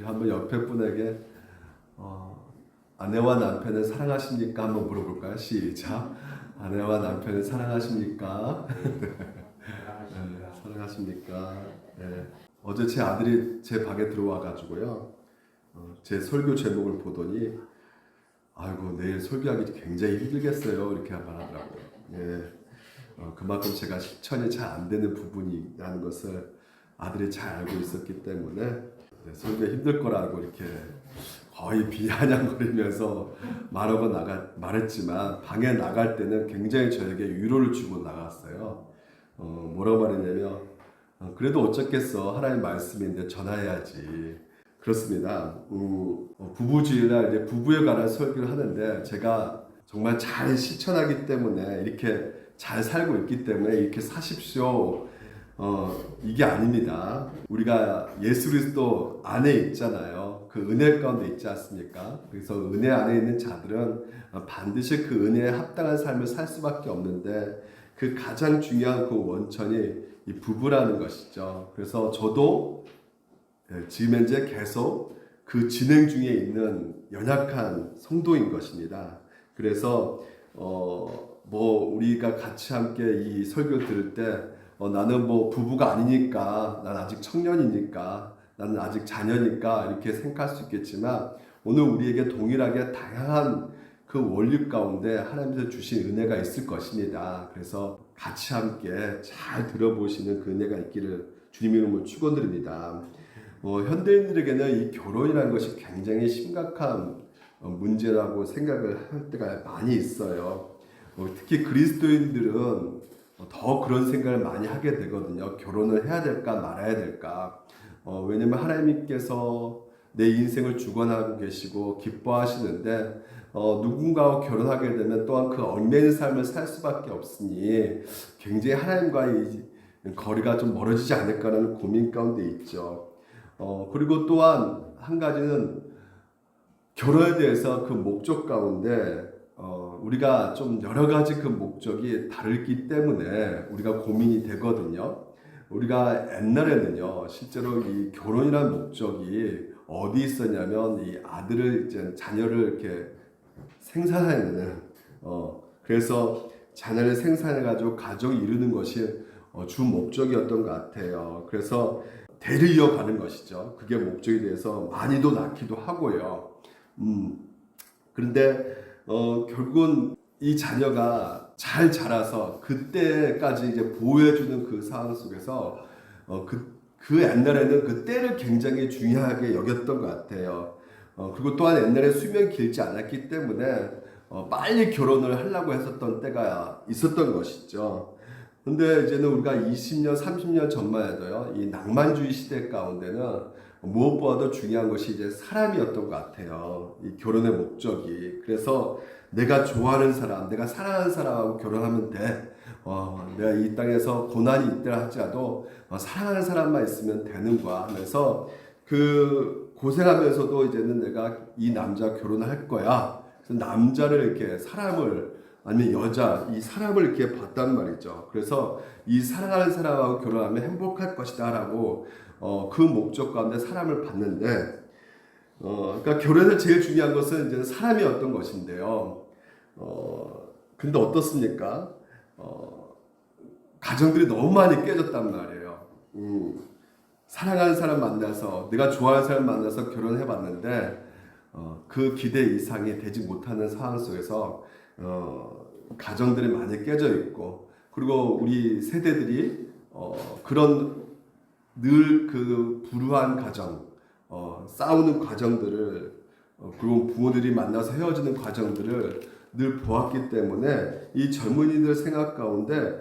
한번 옆에 분에게 아내와 남편을 사랑하십니까? 한번 물어볼까요? 시작. 아내와 남편을 사랑하십니까? 네, 사랑하십니까? 네. 어제 제 아들이 제 방에 들어와 가지고요. 제 설교 제목을 보더니 아이고 내일 설교하기 굉장히 힘들겠어요. 이렇게 말하더라고요. 예. 그만큼 제가 실천이 잘 안 되는 부분이라는 것을 아들이 잘 알고 있었기 때문에 설교 힘들 거라고 이렇게 거의 비아냥거리면서 말했지만 방에 나갈 때는 굉장히 저에게 위로를 주고 나갔어요. 뭐라고 말했냐면 그래도 어쩌겠어, 하나님 말씀인데 전화해야지. 그렇습니다. 부부주일날 이제 부부에 관한 설교를 하는데 제가 정말 잘 실천하기 때문에 이렇게 잘 살고 있기 때문에 이렇게 사십시오. 이게 아닙니다. 우리가 예수 그리스도 안에 있잖아요. 그 은혜 가운데 있지 않습니까? 그래서 은혜 안에 있는 자들은 반드시 그 은혜에 합당한 삶을 살 수밖에 없는데 그 가장 중요한 그 원천이 이 부부라는 것이죠. 그래서 저도 지금 현재 계속 그 진행 중에 있는 연약한 성도인 것입니다. 그래서 우리가 같이 함께 이 설교 들을 때 나는 부부가 아니니까, 난 아직 청년이니까, 나는 아직 자녀니까 이렇게 생각할 수 있겠지만 오늘 우리에게 동일하게 다양한 그 원리 가운데 하나님께서 주신 은혜가 있을 것입니다. 그래서 같이 함께 잘 들어보시는 그 은혜가 있기를 주님 이름으로 축원드립니다. 현대인들에게는 이 결혼이라는 것이 굉장히 심각한 문제라고 생각을 할 때가 많이 있어요. 특히 그리스도인들은 더 그런 생각을 많이 하게 되거든요. 결혼을 해야 될까 말아야 될까. 왜냐면 하나님께서 내 인생을 주관하고 계시고 기뻐하시는데 누군가와 결혼하게 되면 또한 그 얽매인 삶을 살 수밖에 없으니 굉장히 하나님과의 거리가 좀 멀어지지 않을까라는 고민 가운데 있죠. 그리고 또한 한 가지는 결혼에 대해서 그 목적 가운데 우리가 좀 여러 가지 그 목적이 다르기 때문에 우리가 고민이 되거든요. 우리가 옛날에는요, 실제로 이 결혼이라는 목적이 어디 있었냐면 이 아들을 이제 자녀를 이렇게 생산하는 그래서 자녀를 생산해 가지고 가정을 이루는 것이 주 목적이었던 것 같아요. 그래서 대를 이어가는 것이죠. 그게 목적이 돼서 많이도 낳기도 하고요. 그런데 결국은 이 자녀가 잘 자라서 그때까지 이제 보호해주는 그 상황 속에서 그 옛날에는 그 때를 굉장히 중요하게 여겼던 것 같아요. 그리고 또한 옛날에 수명이 길지 않았기 때문에 빨리 결혼을 하려고 했었던 때가 있었던 것이죠. 근데 이제는 우리가 20년, 30년 전만 해도요, 이 낭만주의 시대 가운데는 무엇보다도 중요한 것이 이제 사람이었던 것 같아요. 이 결혼의 목적이. 그래서 내가 좋아하는 사람, 내가 사랑하는 사람하고 결혼하면 돼. 내가 이 땅에서 고난이 있더라 할지라도 사랑하는 사람만 있으면 되는 거야 하면서 그 고생하면서도 이제는 내가 이 남자 결혼을 할 거야. 그래서 남자를 이렇게 사람을 아니면 여자, 이 사람을 이렇게 봤단 말이죠. 그래서 이 사랑하는 사람하고 결혼하면 행복할 것이다 라고 그 목적 가운데 사람을 봤는데 그러니까 결혼에서 제일 중요한 것은 이제 사람이었던 것인데요. 근데 어떻습니까? 가정들이 너무 많이 깨졌단 말이에요. 사랑하는 사람 만나서, 내가 좋아하는 사람 만나서 결혼해봤는데 그 기대 이상이 되지 못하는 상황 속에서 가정들이 많이 깨져 있고, 그리고 우리 세대들이 그런 늘 그 불우한 가정, 싸우는 과정들을, 그리고 부모들이 만나서 헤어지는 과정들을 늘 보았기 때문에 이 젊은이들 생각 가운데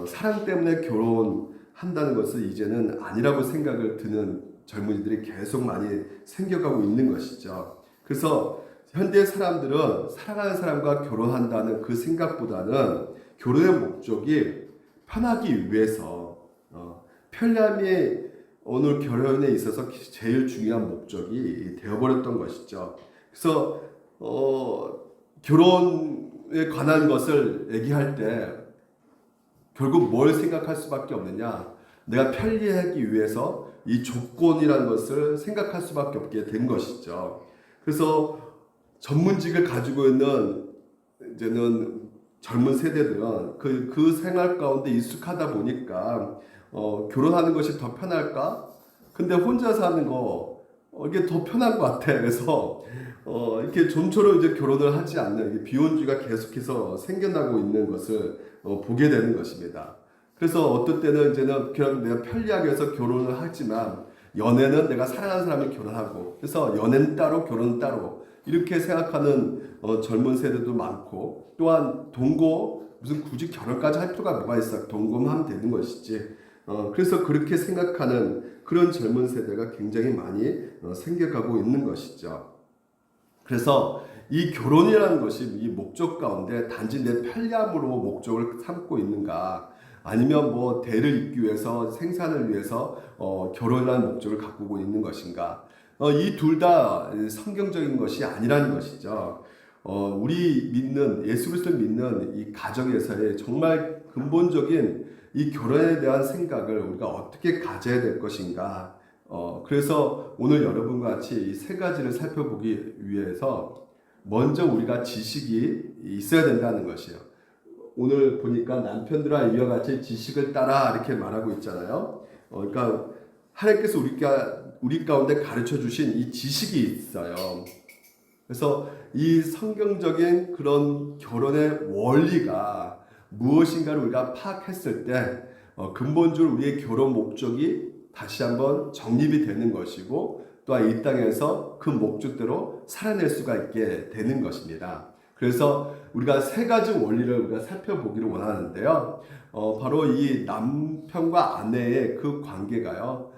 사랑 때문에 결혼한다는 것은 이제는 아니라고 생각을 드는 젊은이들이 계속 많이 생겨가고 있는 것이죠. 그래서 현대 사람들은 사랑하는 사람과 결혼한다는 그 생각보다는 결혼의 목적이 편하기 위해서, 편리함이 오늘 결혼에 있어서 제일 중요한 목적이 되어버렸던 것이죠. 그래서 결혼에 관한 것을 얘기할 때 결국 뭘 생각할 수밖에 없느냐, 내가 편리하기 위해서 이 조건이라는 것을 생각할 수밖에 없게 된 것이죠. 그래서 전문직을 가지고 있는 이제는 젊은 세대들은 그 생활 가운데 익숙하다 보니까 결혼하는 것이 더 편할까? 근데 혼자 사는 거 이게 더 편한 것 같아. 그래서 이렇게 좀처럼 이제 결혼을 하지 않는 이게 비혼주의가 계속해서 생겨나고 있는 것을 보게 되는 것입니다. 그래서 어떤 때는 이제는 그냥 내가 편리하게 해서 결혼을 하지만 연애는 내가 사랑하는 사람이 결혼하고 그래서 연애는 따로 결혼은 따로 이렇게 생각하는 젊은 세대도 많고 또한 동거 무슨 굳이 결혼까지 할 필요가 뭐가 있어 동거만 하면 되는 것이지 그래서 그렇게 생각하는 그런 젊은 세대가 굉장히 많이 생겨가고 있는 것이죠. 그래서 이 결혼이라는 것이 이 목적 가운데 단지 내 편리함으로 목적을 삼고 있는가 아니면 뭐 대를 잇기 위해서 생산을 위해서 결혼이라는 목적을 갖고 있는 것인가 이 둘 다 성경적인 것이 아니라는 것이죠. 우리 믿는 예수 그리스도를 믿는 이 가정에서의 정말 근본적인 이 결혼에 대한 생각을 우리가 어떻게 가져야 될 것인가. 그래서 오늘 여러분과 같이 이 세 가지를 살펴보기 위해서 먼저 우리가 지식이 있어야 된다는 것이에요. 오늘 보니까 남편들아 이와 같이 지식을 따라 이렇게 말하고 있잖아요. 그러니까 하나님께서 우리 가운데 가르쳐 주신 이 지식이 있어요. 그래서 이 성경적인 그런 결혼의 원리가 무엇인가를 우리가 파악했을 때 근본적으로 우리의 결혼 목적이 다시 한번 정립이 되는 것이고 또한 이 땅에서 그 목적대로 살아낼 수가 있게 되는 것입니다. 그래서 우리가 세 가지 원리를 우리가 살펴보기를 원하는데요. 바로 이 남편과 아내의 그 관계가요.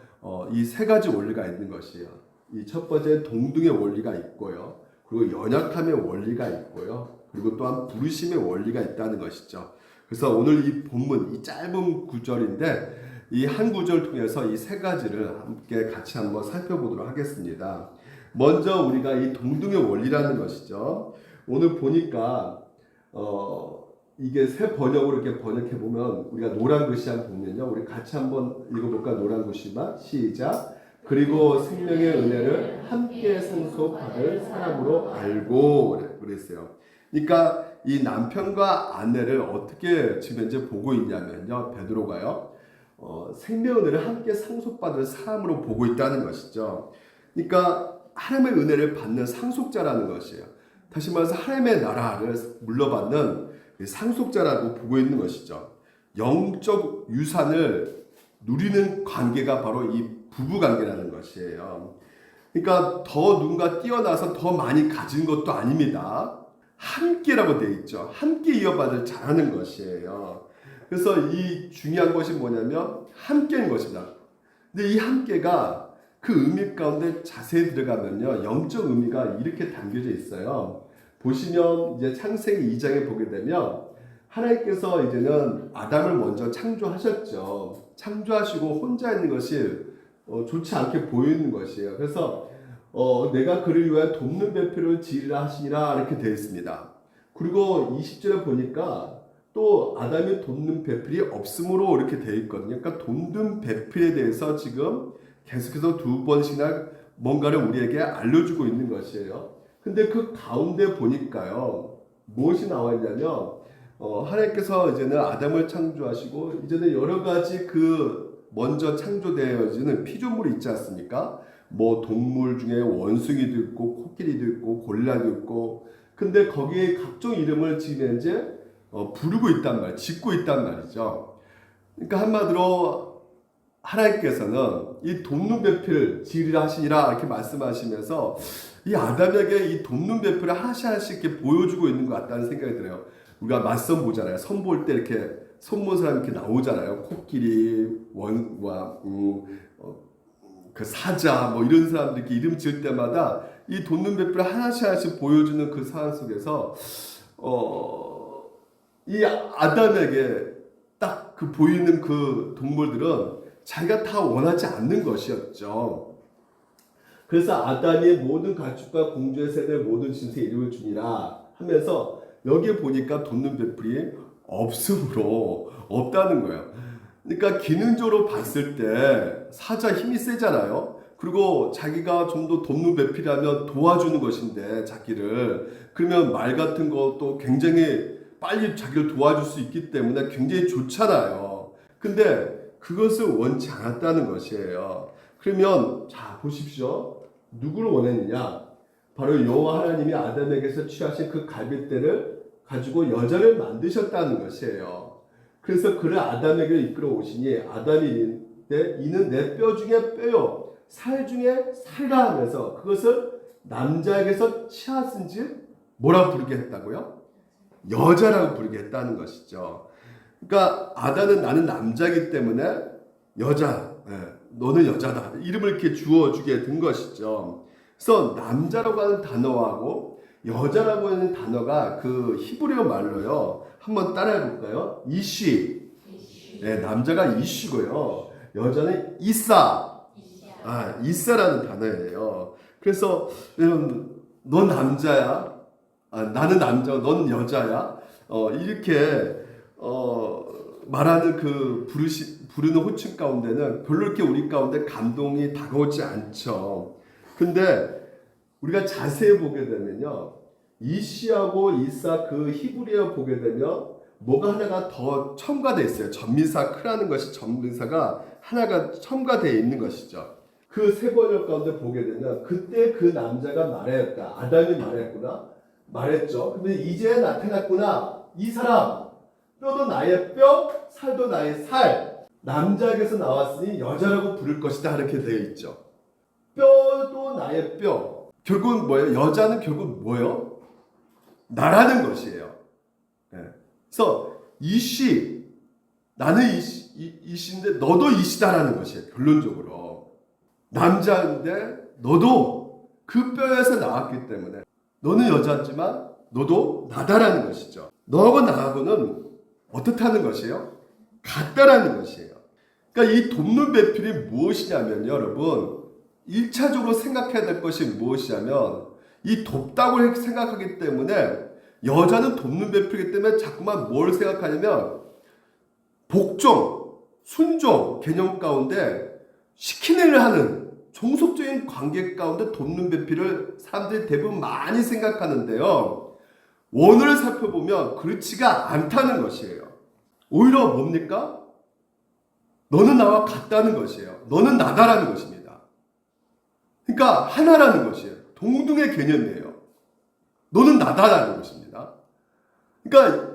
이 세 가지 원리가 있는 것이에요. 이 첫 번째 동등의 원리가 있고요. 그리고 연약함의 원리가 있고요. 그리고 또한 부르심의 원리가 있다는 것이죠. 그래서 오늘 이 본문, 이 짧은 구절인데 이 한 구절을 통해서 이 세 가지를 함께 같이 한번 살펴보도록 하겠습니다. 먼저 우리가 이 동등의 원리라는 것이죠. 오늘 보니까 이게 새 번역으로 이렇게 번역해 보면 우리가 노란 글씨 한번 보면요. 우리 같이 한번 읽어볼까? 노란 글씨만 시작. 그리고 생명의 은혜를 함께 상속받을 사람으로 알고 그랬어요. 그러니까 이 남편과 아내를 어떻게 지금 현재 보고 있냐면요. 베드로가요. 생명의 은혜를 함께 상속받을 사람으로 보고 있다는 것이죠. 그러니까 하나님의 은혜를 받는 상속자라는 것이에요. 다시 말해서 하나님의 나라를 물러받는 상속자라고 보고 있는 것이죠. 영적 유산을 누리는 관계가 바로 이 부부 관계라는 것이에요. 그러니까 더 누군가 뛰어나서 더 많이 가진 것도 아닙니다. 함께라고 되어 있죠. 함께 이어받을 잘하는 것이에요. 그래서 이 중요한 것이 뭐냐면 함께인 것입니다. 근데 이 함께가 그 의미 가운데 자세히 들어가면요. 영적 의미가 이렇게 담겨져 있어요. 보시면 이제 창세기 2장에 보게 되면 하나님께서 이제는 아담을 먼저 창조하셨죠. 창조하시고 혼자 있는 것이 좋지 않게 보이는 것이에요. 그래서 내가 그를 위하여 돕는 배필을 지으라 하시니라 이렇게 되어 있습니다. 그리고 20절에 보니까 또 아담이 돕는 배필이 없으므로 이렇게 되어 있거든요. 그러니까 돕는 배필에 대해서 지금 계속해서 두 번씩이나 뭔가를 우리에게 알려주고 있는 것이에요. 근데 그 가운데 보니까요. 무엇이 나와 있냐면 하나님께서 이제는 아담을 창조하시고 이제는 여러 가지 그 먼저 창조되어지는 피조물이 있지 않습니까? 뭐 동물 중에 원숭이도 있고 코끼리도 있고 고릴라도 있고 근데 거기에 각종 이름을 지금 이제 부르고 있단 말이에요. 짓고 있단 말이죠. 그러니까 한마디로 하나님께서는 이 돕는 배필 지으리라 하시니라 이렇게 말씀하시면서 이 아담에게 이 돕는 배필을 하나씩 하나씩 이렇게 보여주고 있는 것 같다는 생각이 들어요. 우리가 맞선 보잖아요. 선 볼 때 이렇게 손 본 사람 이렇게 나오잖아요. 코끼리, 원과 그 사자 뭐 이런 사람들 이렇게 이름 지을 때마다 이 돕는 배필을 하나씩 하나씩 보여주는 그 상황 속에서 이 아담에게 딱 그 보이는 그 동물들은 자기가 다 원하지 않는 것이었죠. 그래서 아담이 모든 가축과 공주의 새들 모든 짐승의 이름을 주니라 하면서 여기에 보니까 돕는 배필이 없으므로 없다는 거예요. 그러니까 기능적으로 봤을 때 사자 힘이 세잖아요. 그리고 자기가 좀 더 돕는 배필하면 도와주는 것인데 자기를 그러면 말 같은 것도 굉장히 빨리 자기를 도와줄 수 있기 때문에 굉장히 좋잖아요. 근데 그것을 원치 않았다는 것이에요. 그러면 자 보십시오. 누구를 원했느냐? 바로 여호와 하나님이 아담에게서 취하신 그 갈빗대를 가지고 여자를 만드셨다는 것이에요. 그래서 그를 아담에게 이끌어 오시니 아담이 이르되 이는 내 뼈 중에 뼈요 살 중에 살라 하면서 그것을 남자에게서 취하신즉 뭐라 부르게 했다고요? 여자라고 부르게 했다는 것이죠. 그러니까 아담은 나는 남자이기 때문에 여자, 너는 여자다 이름을 이렇게 주어주게 된 것이죠. 그래서 남자라고 하는 단어하고 여자라고 하는 단어가 그 히브리어 말로요. 한번 따라해 볼까요? 이쉬. 네, 남자가 이쉬고요. 여자는 이사. 이사라는 단어예요. 그래서 넌 남자야. 나는 남자, 넌 여자야. 이렇게 말하는 그 부르는 호칭 가운데는 별로 이렇게 우리 가운데 감동이 다가오지 않죠. 근데 우리가 자세히 보게 되면요. 이시하고 이사 그 히브리어 보게 되면 뭐가 하나가 더 첨가되어 있어요. 전미사 크라는 것이 전미사가 하나가 첨가되어 있는 것이죠. 그 세 번역 가운데 보게 되면 그때 그 남자가 말했다. 아담이 말했죠. 근데 이제 나타났구나. 이 사람 뼈도 나의 뼈, 살도 나의 살. 남자에게서 나왔으니 여자라고 부를 것이다. 이렇게 되어 있죠. 뼈도 나의 뼈. 결국은 뭐예요? 여자는 결국 뭐예요? 나라는 것이에요. 그래서 이시, 나는 이시인데 너도 이시다라는 것이에요. 결론적으로. 남자인데 너도 그 뼈에서 나왔기 때문에 너는 여자지만 너도 나다라는 것이죠. 너하고 나하고는 어떻다는 것이에요? 같다라는 것이에요. 그러니까 이 돕는 배필이 무엇이냐면 여러분 1차적으로 생각해야 될 것이 무엇이냐면 이 돕다고 생각하기 때문에 여자는 돕는 배필이기 때문에 자꾸만 뭘 생각하냐면 복종, 순종 개념 가운데 시키는 일을 하는 종속적인 관계 가운데 돕는 배필을 사람들이 대부분 많이 생각하는데요. 원어를 살펴보면 그렇지가 않다는 것이에요. 오히려 뭡니까? 너는 나와 같다는 것이에요. 너는 나다라는 것입니다. 그러니까 하나라는 것이에요. 동등의 개념이에요. 너는 나다라는 것입니다. 그러니까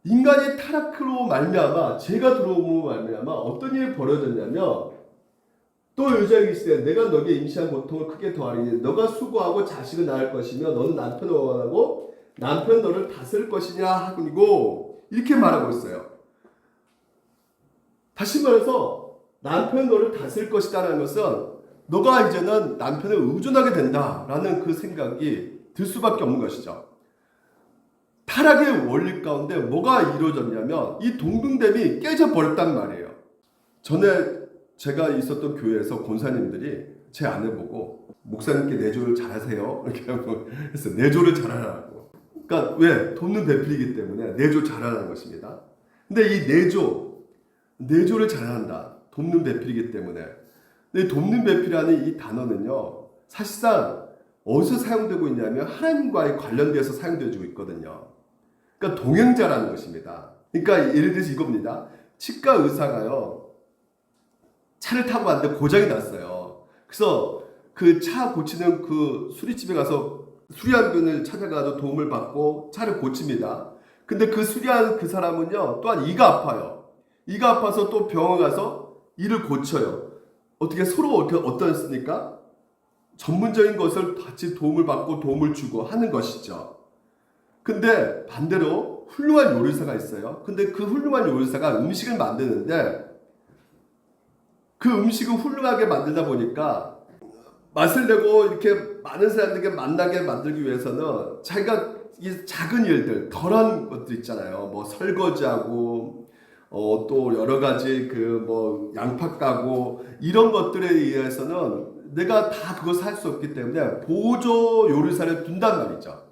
인간이 타락으로 말미암아 죄가 들어옴으로 말미암아 어떤 일이 벌어졌냐면 또 여자에게 있을 때 내가 너에게 임시한 고통을 크게 더하리니 너가 수고하고 자식을 낳을 것이며 너는 남편을 원하고 남편 너를 다스릴 것이냐 하고 이렇게 말하고 있어요. 다시 말해서 남편 너를 다스릴 것이다라는 것은 너가 이제는 남편을 의존하게 된다라는 그 생각이 들 수밖에 없는 것이죠. 타락의 원리 가운데 뭐가 이루어졌냐면 이 동등됨이 깨져버렸단 말이에요. 전에 제가 있었던 교회에서 권사님들이 제 아내 보고 목사님께 내조를 잘하세요 이렇게 하고 해서 내조를 잘하라고. 그러니까 왜? 돕는 배필이기 때문에 내조 잘하라는 것입니다. 근데 이 내조를 잘한다. 돕는 배필이기 때문에. 근데 돕는 배필이라는 이 단어는요. 사실상 어디서 사용되고 있냐면 하나님과의 관련돼서 사용되어지고 있거든요. 그러니까 동행자라는 것입니다. 그러니까 예를 들어서 이겁니다. 치과 의사가요. 차를 타고 왔는데 고장이 났어요. 그래서 그 차 고치는 그 수리집에 가서 수리한 분을 찾아가서 도움을 받고 차를 고칩니다. 근데 그 수리한 그 사람은요. 또한 이가 아파요. 이가 아파서 또 병원 가서 이를 고쳐요. 어떻게 서로 어떻습니까? 전문적인 것을 같이 도움을 받고 도움을 주고 하는 것이죠. 근데 반대로 훌륭한 요리사가 있어요. 근데 그 훌륭한 요리사가 음식을 만드는데 그 음식을 훌륭하게 만들다 보니까 맛을 내고 이렇게 많은 사람들에게 만나게 만들기 위해서는 자기가 이 작은 일들, 덜한 것들 있잖아요. 뭐 설거지하고 또 여러 가지 그 뭐 양파 까고 이런 것들에 의해서는 내가 다 그것을 할 수 없기 때문에 보조 요리사를 둔단 말이죠.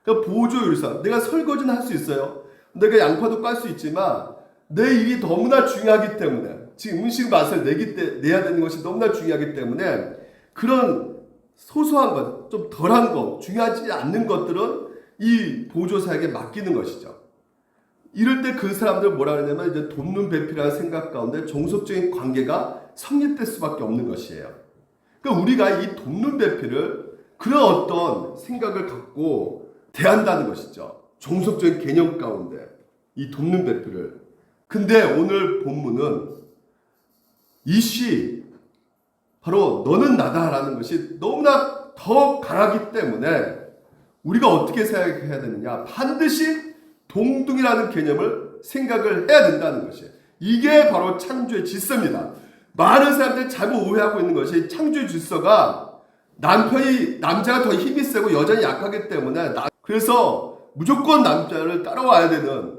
그러니까 보조 요리사, 내가 설거지는 할 수 있어요. 내가 양파도 깔 수 있지만 내 일이 너무나 중요하기 때문에, 지금 음식 맛을 내야 되는 것이 너무나 중요하기 때문에 그런 소소한 것, 좀 덜한 것, 중요하지 않는 것들은 이 보조사에게 맡기는 것이죠. 이럴 때 그 사람들 뭐라 그러냐면 이제 돕는 배필이라는 생각 가운데 종속적인 관계가 성립될 수밖에 없는 것이에요. 그러니까 우리가 이 돕는 배필을 그런 어떤 생각을 갖고 대한다는 것이죠. 종속적인 개념 가운데 이 돕는 배필을. 근데 오늘 본문은 이 시 바로 너는 나다라는 것이 너무나 더 강하기 때문에 우리가 어떻게 생각해야 되느냐, 반드시 동등이라는 개념을 생각을 해야 된다는 것이에요. 이게 바로 창조의 질서입니다. 많은 사람들이 잘못 오해하고 있는 것이 창조의 질서가 남자가 더 힘이 세고 여자는 약하기 때문에 그래서 무조건 남자를 따라와야 되는,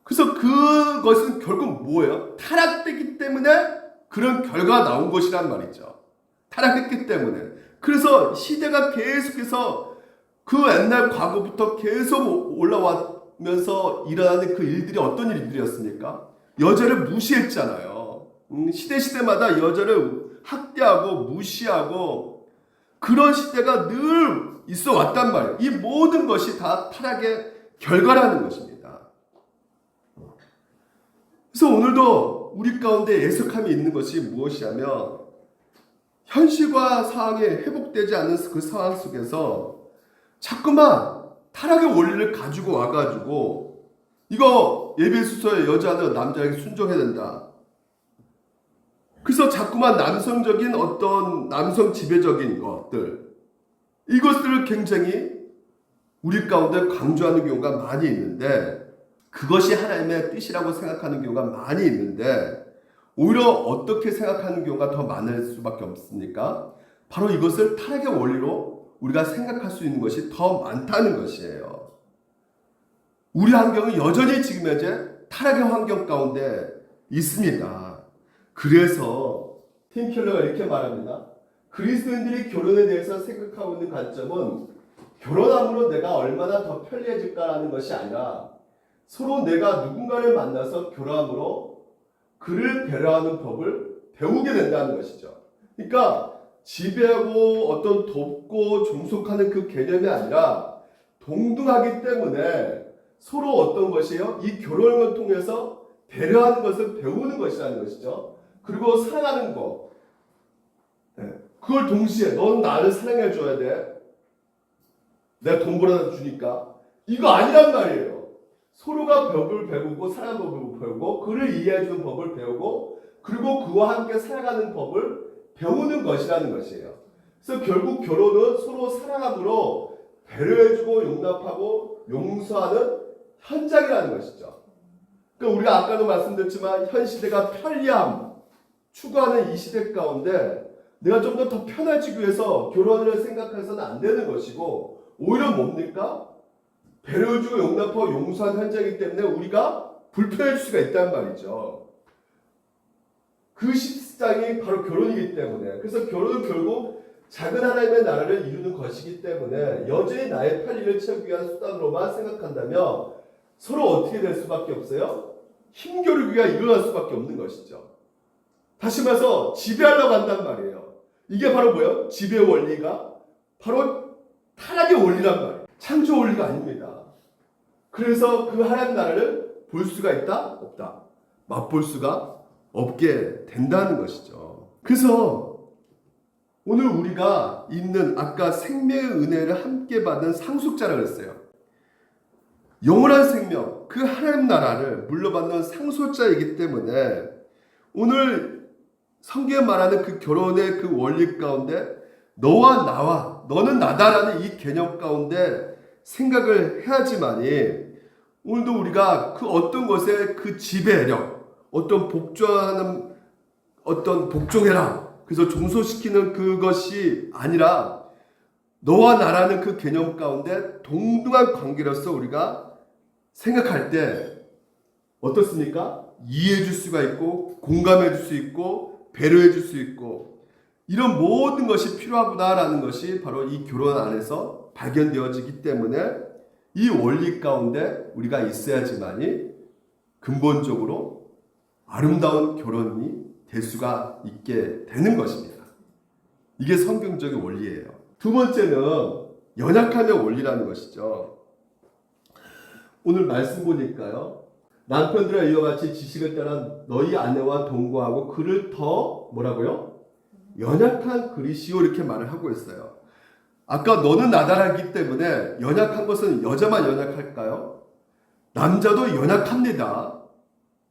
그래서 그것은 결국 뭐예요? 타락되기 때문에 그런 결과가 나온 것이란 말이죠. 타락했기 때문에. 그래서 시대가 계속해서 그 옛날 과거부터 계속 올라오면서 일어나는 그 일들이 어떤 일들이었습니까? 여자를 무시했잖아요. 시대마다 여자를 학대하고 무시하고 그런 시대가 늘 있어 왔단 말이에요. 이 모든 것이 다 타락의 결과라는 것입니다. 그래서 오늘도 우리 가운데 애석함이 있는 것이 무엇이냐면 현실과 상황이 회복되지 않는 그 상황 속에서 자꾸만 타락의 원리를 가지고 와가지고 이거 에베소서의 여자는 남자에게 순종해야 된다. 그래서 자꾸만 남성적인 어떤 남성 지배적인 것들, 이것들을 굉장히 우리 가운데 강조하는 경우가 많이 있는데 그것이 하나님의 뜻이라고 생각하는 경우가 많이 있는데 오히려 어떻게 생각하는 경우가 더 많을 수밖에 없습니까? 바로 이것을 타락의 원리로 우리가 생각할 수 있는 것이 더 많다는 것이에요. 우리 환경은 여전히 지금 현재 타락의 환경 가운데 있습니다. 그래서 팀 켈러가 이렇게 말합니다. 그리스도인들이 결혼에 대해서 생각하고 있는 관점은 결혼함으로 내가 얼마나 더 편리해질까라는 것이 아니라 서로 내가 누군가를 만나서 결혼함으로 그를 배려하는 법을 배우게 된다는 것이죠. 그러니까 지배하고 어떤 돕고 종속하는 그 개념이 아니라 동등하기 때문에 서로 어떤 것이에요? 이 결혼을 통해서 배려하는 것을 배우는 것이라는 것이죠. 그리고 사랑하는 것. 그걸 동시에 너는 나를 사랑해 줘야 돼. 내가 돈 벌어다 주니까. 이거 아니란 말이에요. 서로가 법을 배우고 사랑하는 법을 배우고 그를 이해해 주는 법을 배우고 그리고 그와 함께 살아가는 법을 배우는 것이라는 것이에요. 그래서 결국 결혼은 서로 사랑함으로 배려해주고 용납하고 용서하는 현장이라는 것이죠. 그러니까 우리가 아까도 말씀드렸지만 현 시대가 편리함 추구하는 이 시대 가운데 내가 좀 더 편해지기 위해서 결혼을 생각해서는 안 되는 것이고 오히려 뭡니까? 배려해주고 용납하고 용서하는 현장이기 때문에 우리가 불편해질 수가 있단 말이죠. 그 십장이 바로 결혼이기 때문에 그래서 결혼은 결국 작은 하나님의 나라를 이루는 것이기 때문에 여전히 나의 편리를 채우기 위한 수단으로만 생각한다면 서로 어떻게 될 수밖에 없어요? 힘겨루기가 일어날 수밖에 없는 것이죠. 다시 말해서 지배하려고 한단 말이에요. 이게 바로 뭐예요? 지배 원리가 바로 타락의 원리란 말이에요. 창조 원리가 아닙니다. 그래서 그 하나님 나라를 볼 수가 있다? 없다. 맛볼 수가 없게 된다는 것이죠. 그래서 오늘 우리가 있는 아까 생명의 은혜를 함께 받은 상속자라고 했어요. 영원한 생명, 그 하나님 나라를 물려받는 상속자이기 때문에 오늘 성경에 말하는 그 결혼의 그 원리 가운데 너와 나와 너는 나다라는 이 개념 가운데 생각을 해야지만이 오늘도 우리가 그 어떤 것에 그 지배력, 어떤 복종하는 어떤 복종해라. 그래서 종소시키는 그것이 아니라 너와 나라는 그 개념 가운데 동등한 관계로서 우리가 생각할 때 어떻습니까? 이해해 줄 수가 있고 공감해 줄 수 있고 배려해 줄 수 있고 이런 모든 것이 필요하구나라는 것이 바로 이 결혼 안에서 발견되어지기 때문에 이 원리 가운데 우리가 있어야지만이 근본적으로 아름다운 결혼이 될 수가 있게 되는 것입니다. 이게 성경적인 원리예요. 두 번째는 연약함의 원리라는 것이죠. 오늘 말씀 보니까요. 남편들아 이와 같이 지식을 따라 너희 아내와 동거하고 그를 더 뭐라고요? 연약한 그리시오 이렇게 말을 하고 있어요. 아까 너는 나다라기 때문에 연약한 것은 여자만 연약할까요? 남자도 연약합니다.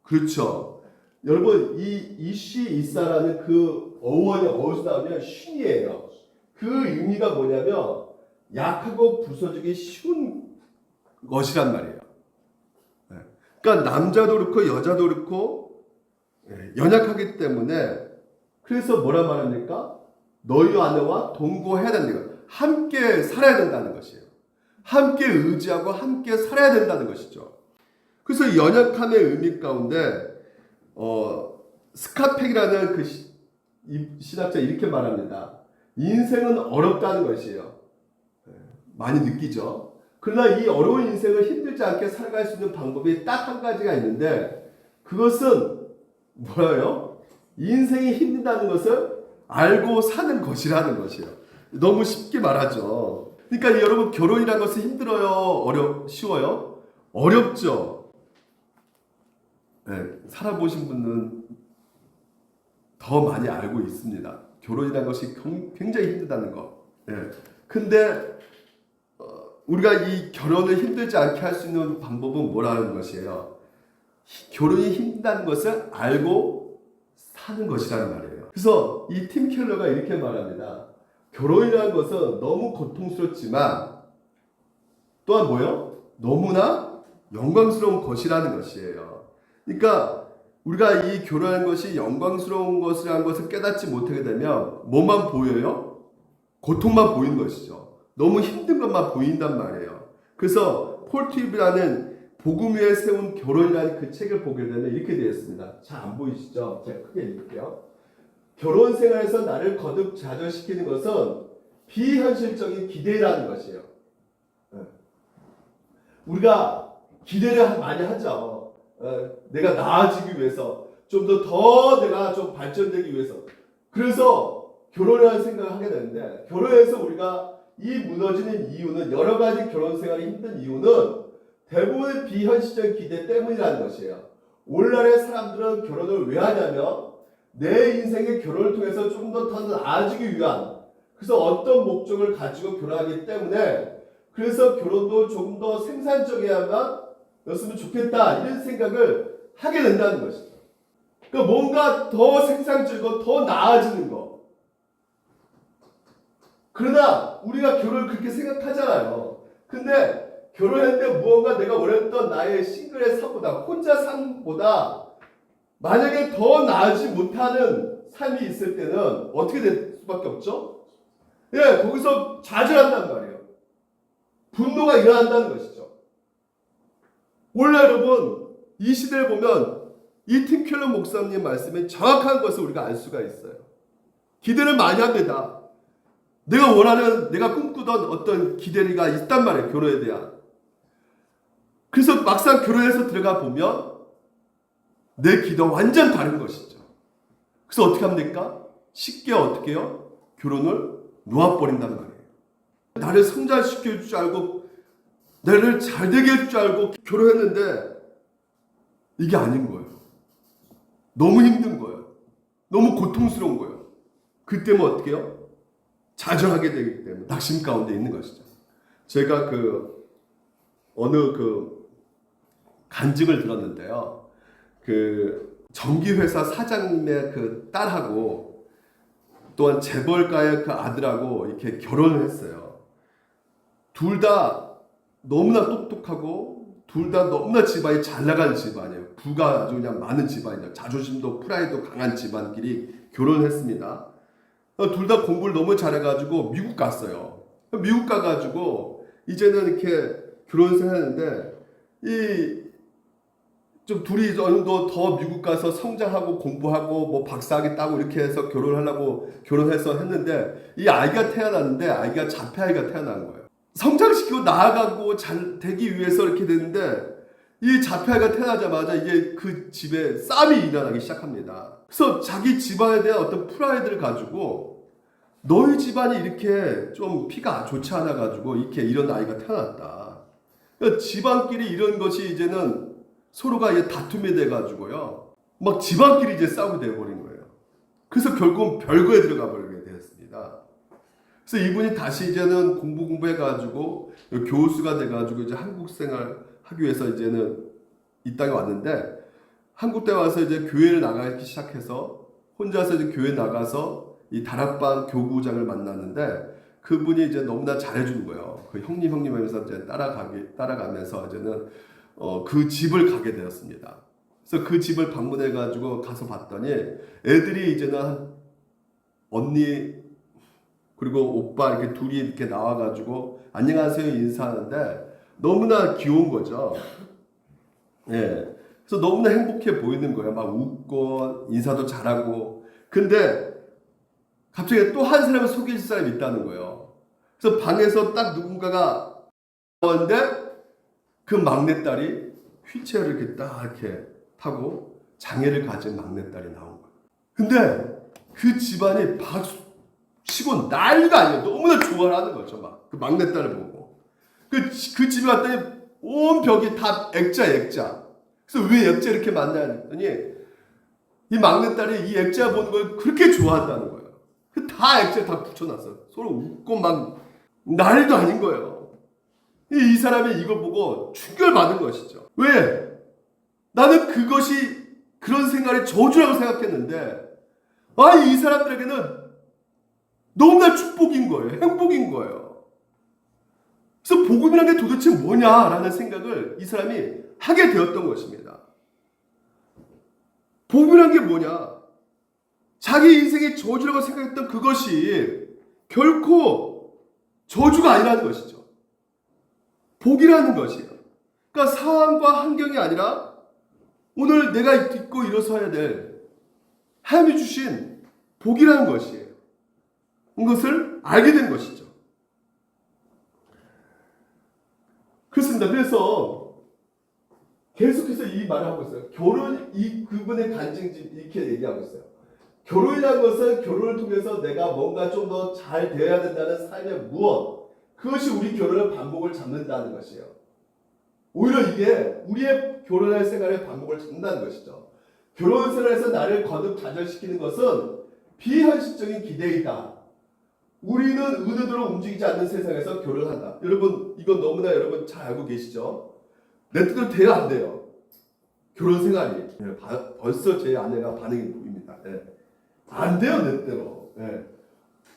그렇죠. 여러분 이 쉬 이사라는 그 어원이 어디서 나오냐면 쉰이에요. 그 의미가 뭐냐면 약하고 부서지기 쉬운 것이란 말이에요. 그러니까 남자도 그렇고 여자도 그렇고 연약하기 때문에 그래서 뭐라 말합니까? 너희 아내와 동거해야 된다. 함께 살아야 된다는 것이에요. 함께 의지하고 함께 살아야 된다는 것이죠. 그래서 연약함의 의미 가운데 스카펙이라는 그 신학자 이렇게 말합니다. 인생은 어렵다는 것이에요. 많이 느끼죠. 그러나 이 어려운 인생을 힘들지 않게 살아갈 수 있는 방법이 딱 한 가지가 있는데 그것은 뭐예요? 인생이 힘들다는 것을 알고 사는 것이라는 것이에요. 너무 쉽게 말하죠. 그러니까 여러분 결혼이라는 것은 힘들어요? 쉬워요? 어렵죠. 살아보신 분은 더 많이 알고 있습니다. 결혼이라는 것이 굉장히 힘들다는 거. 근데 우리가 이 결혼을 힘들지 않게 할 수 있는 방법은 뭐라는 것이에요? 결혼이 힘들다는 것을 알고 사는 것이라는 말이에요. 그래서 이 팀 켈러가 이렇게 말합니다. 결혼이라는 것은 너무 고통스럽지만 또한 뭐요? 너무나 영광스러운 것이라는 것이에요. 그러니까 우리가 이 결혼하는 것이 영광스러운 것이라는 것을 깨닫지 못하게 되면 뭐만 보여요? 고통만 보이는 것이죠. 너무 힘든 것만 보인단 말이에요. 그래서 폴 트윕이라는 복음 위에 세운 결혼이라는 그 책을 보게 되면 이렇게 되어 있습니다. 잘 안 보이시죠? 제가 크게 읽을게요. 결혼 생활에서 나를 거듭 좌절시키는 것은 비현실적인 기대라는 것이에요. 우리가 기대를 많이 하죠. 내가 나아지기 위해서, 좀 더 내가 좀 발전되기 위해서. 그래서 결혼이라는 생각을 하게 되는데, 결혼해서 우리가 이 무너지는 이유는, 여러 가지 결혼 생활이 힘든 이유는 대부분 비현실적인 기대 때문이라는 것이에요. 오늘날의 사람들은 결혼을 왜 하냐면 내 인생의 결혼을 통해서 좀 더 나아지기 위한, 그래서 어떤 목적을 가지고 결혼하기 때문에, 그래서 결혼도 조금 더 생산적이야만 였으면 좋겠다 이런 생각을 하게 된다는 것이죠. 그러니까 뭔가 더 생산적이고 더 나아지는 거. 그러나 우리가 결혼을 그렇게 생각하잖아요. 근데 결혼했는데 무언가 내가 원했던 나의 싱글의 삶보다, 혼자 삶보다 만약에 더 나아지지 못하는 삶이 있을 때는 어떻게 될 수밖에 없죠? 거기서 좌절한단 말이에요. 분노가 일어난다는 것이죠. 원래 여러분 이 시대를 보면 이 팀 켈러 목사님 말씀에 정확한 것을 우리가 알 수가 있어요. 기대를 많이 합니다. 내가 원하는, 내가 꿈꾸던 어떤 기대가 있단 말이에요. 결혼에 대한. 그래서 막상 결혼해서 들어가 보면 내 기도와 완전 다른 것이죠. 그래서 어떻게 합니까? 쉽게 어떻게 해요? 결혼을 놓아버린단 말이에요. 나를 성장시켜줄 줄 알고, 나를 잘되게 해줄 줄 알고 결혼했는데 이게 아닌 거예요. 너무 힘든 거예요. 너무 고통스러운 거예요. 그때면 어떻게 해요? 좌절하게 되기 때문에 낙심 가운데 있는 것이죠. 제가 어느 간증을 들었는데요. 전기회사 사장님의 딸하고 또한 재벌가의 아들하고 이렇게 결혼을 했어요. 둘 다 너무나 똑똑하고 둘 다 너무나 집안이 잘 나가는 집안이에요. 부가 아주 그냥 많은 집안이죠. 자존심도 프라이도 강한 집안끼리 결혼을 했습니다. 둘 다 공부를 너무 잘해가지고 미국 갔어요. 미국 가가지고 이제는 이렇게 결혼을 했는데 좀 둘이 어느 정도 더 미국 가서 성장하고 공부하고 뭐 박사학위 따고 이렇게 해서 결혼하려고 결혼해서 했는데 이 아이가 태어났는데 아이가 자폐아이가 태어난 거예요. 성장시키고 나아가고 잘 되기 위해서 이렇게 되는데 이 자폐아이가 태어나자마자 이게 그 집에 싸움이 일어나기 시작합니다. 그래서 자기 집안에 대한 어떤 프라이드를 가지고 너희 집안이 이렇게 좀 피가 좋지 않아 가지고 이렇게 이런 아이가 태어났다. 그러니까 집안끼리 이런 것이 이제는 서로가 이제 다툼이 돼 가지고요. 막 집안끼리 이제 싸우게 돼 버린 거예요. 그래서 결국은 별거에 들어가 버리게 되었습니다. 그래서 이분이 다시 이제는 공부해 가지고 교수가 돼 가지고 이제 한국 생활 하기 위해서 이제는 이 땅에 왔는데, 한국 때 와서 이제 교회를 나가기 시작해서 혼자서 이제 교회 나가서 이 다락방 교구장을 만났는데, 그분이 이제 너무나 잘해주는 거예요. 그 형님 하면서 이제 따라가면서 이제는 그 집을 가게 되었습니다. 그래서 그 집을 방문해 가지고 가서 봤더니 애들이 이제는 한 언니 그리고 오빠 이렇게 둘이 이렇게 나와 가지고 안녕하세요 인사하는데 너무나 귀여운 거죠. 예. 그래서 너무나 행복해 보이는 거예요. 막 웃고 인사도 잘하고. 근데 갑자기 또 한 사람을 소개해줄 사람이 있다는 거예요. 그래서 방에서 딱 누군가가 나왔는데 그 막내딸이 휠체어를 이렇게 딱 이렇게 타고 장애를 가진 막내딸이 나온 거예요. 근데 그 집안이 박수 치고 난리가 아니에요. 너무나 좋아하는 거죠. 막 그 막내딸을 보고. 그 집에 갔더니 온 벽이 다 액자. 그래서 왜 액자 이렇게 많나 했더니 이 막내딸이 이 액자 보는 걸 그렇게 좋아한다는 거예요. 다 액자 다 붙여놨어요. 서로 웃고 막 난리도 아닌 거예요. 이 사람이 이걸 보고 충격받은 것이죠. 왜? 나는 그것이 그런 생각이 저주라고 생각했는데 이 사람들에게는 너무나 축복인 거예요. 행복인 거예요. 그래서 복음이라는 게 도대체 뭐냐라는 생각을 이 사람이 하게 되었던 것입니다. 복음이라는 게 뭐냐? 자기 인생의 저주라고 생각했던 그것이 결코 저주가 아니라는 것이죠. 복이라는 것이에요. 그러니까 상황과 환경이 아니라 오늘 내가 잊고 일어서야 될 하나님이 주신 복이라는 것이에요. 이것을 알게 된 것이죠. 그렇습니다. 그래서 계속해서 이 말을 하고 있어요. 그분의 간증집 이렇게 얘기하고 있어요. 결혼이라는 것은 결혼을 통해서 내가 뭔가 좀 더 잘 되어야 된다는 삶의 무엇, 그것이 우리 결혼의 반복을 잡는다는 것이에요. 오히려 이게 우리의 결혼할 생활의 반복을 잡는다는 것이죠. 결혼 생활에서 나를 거듭 좌절시키는 것은 비현실적인 기대이다. 우리는 의도대로 움직이지 않는 세상에서 결혼한다. 여러분 이건 너무나 여러분 잘 알고 계시죠? 내 뜻대로 돼야 안 돼요. 결혼 생활이. 벌써 제 아내가 반응이 보입니다. 안 돼요, 내 뜻대로.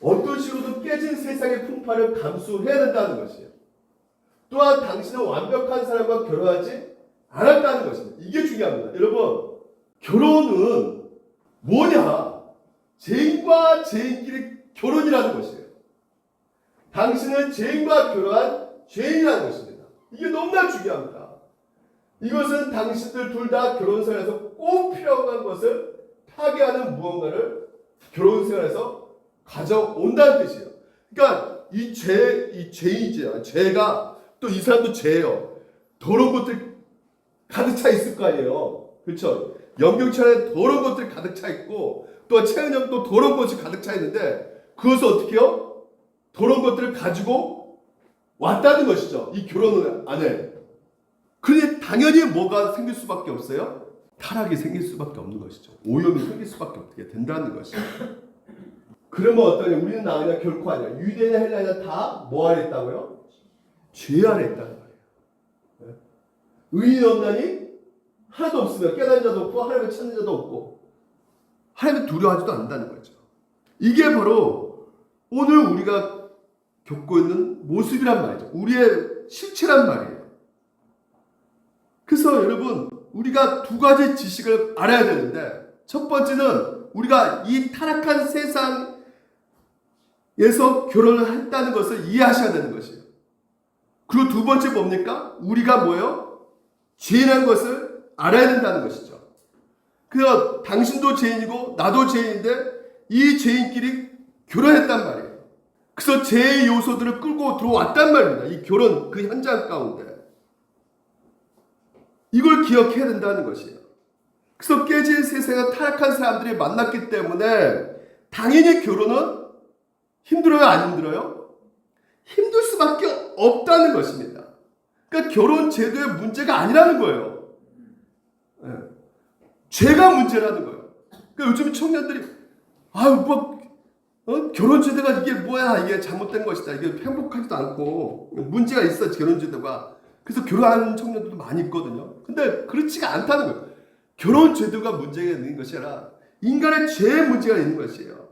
어떤 식으로든 깨진 세상의 풍파를 감수해야 된다는 것이에요. 또한 당신은 완벽한 사람과 결혼하지 않았다는 것입니다. 이게 중요합니다. 여러분, 결혼은 뭐냐? 죄인과 죄인끼리 결혼이라는 것이에요. 당신은 죄인과 결혼한 죄인이라는 것입니다. 이게 너무나 중요합니다. 이것은 당신들 둘 다 결혼생활에서 꼭 필요한 것을 파괴하는 무언가를 결혼생활에서 가져온다는 뜻이에요. 그러니까 이 죄이죠. 죄가 또 이 사람도 죄예요. 더러운 것들 가득 차 있을 거 아니에요. 그렇죠? 영경치 안에 더러운 것들이 가득 차 있고 또 채은형도 더러운 것이 가득 차 있는데 그것을 어떻게 해요? 더러운 것들을 가지고 왔다는 것이죠. 이 결혼 안에. 그러니 당연히 뭐가 생길 수밖에 없어요? 타락이 생길 수밖에 없는 것이죠. 오염이 생길 수밖에 없게 된다는 것이죠. 그러면 어떠냐? 우리는 나으냐? 결코 아니야. 유대나 헬라나 다 뭐 아래 있다고요? 죄 아래 있다는 말이에요. 의인 없나니? 하나도 없으면 깨달은 자도 없고 하나님을 찾는 자도 없고 하나님을 두려워하지도 않는다는 거죠. 이게 바로 오늘 우리가 겪고 있는 모습이란 말이죠. 우리의 실체란 말이에요. 그래서 여러분 우리가 두 가지 지식을 알아야 되는데 첫 번째는 우리가 이 타락한 세상에서 결혼을 했다는 것을 이해하셔야 되는 것이에요. 그리고 두 번째 뭡니까? 우리가 뭐예요? 죄인한 것을 알아야 된다는 것이죠. 그래서 당신도 죄인이고 나도 죄인인데 이 죄인끼리 결혼했단 말이에요. 그래서 죄의 요소들을 끌고 들어왔단 말입니다. 이 결혼 그 현장 가운데. 이걸 기억해야 된다는 것이에요. 그래서 깨진 세상에 타락한 사람들이 만났기 때문에 당연히 결혼은 힘들어요, 안 힘들어요? 힘들 수밖에 없다는 것입니다. 그러니까 결혼 제도의 문제가 아니라는 거예요. 네. 죄가 문제라는 거예요. 그러니까 요즘 청년들이 결혼 제도가 이게 뭐야, 이게 잘못된 것이다, 이게 행복하지도 않고 문제가 있어 결혼 제도가. 그래서 결혼하는 청년들도 많이 있거든요. 근데 그렇지가 않다는 거예요. 결혼 제도가 문제가 있는 것이 아니라 인간의 죄의 문제가 있는 것이에요.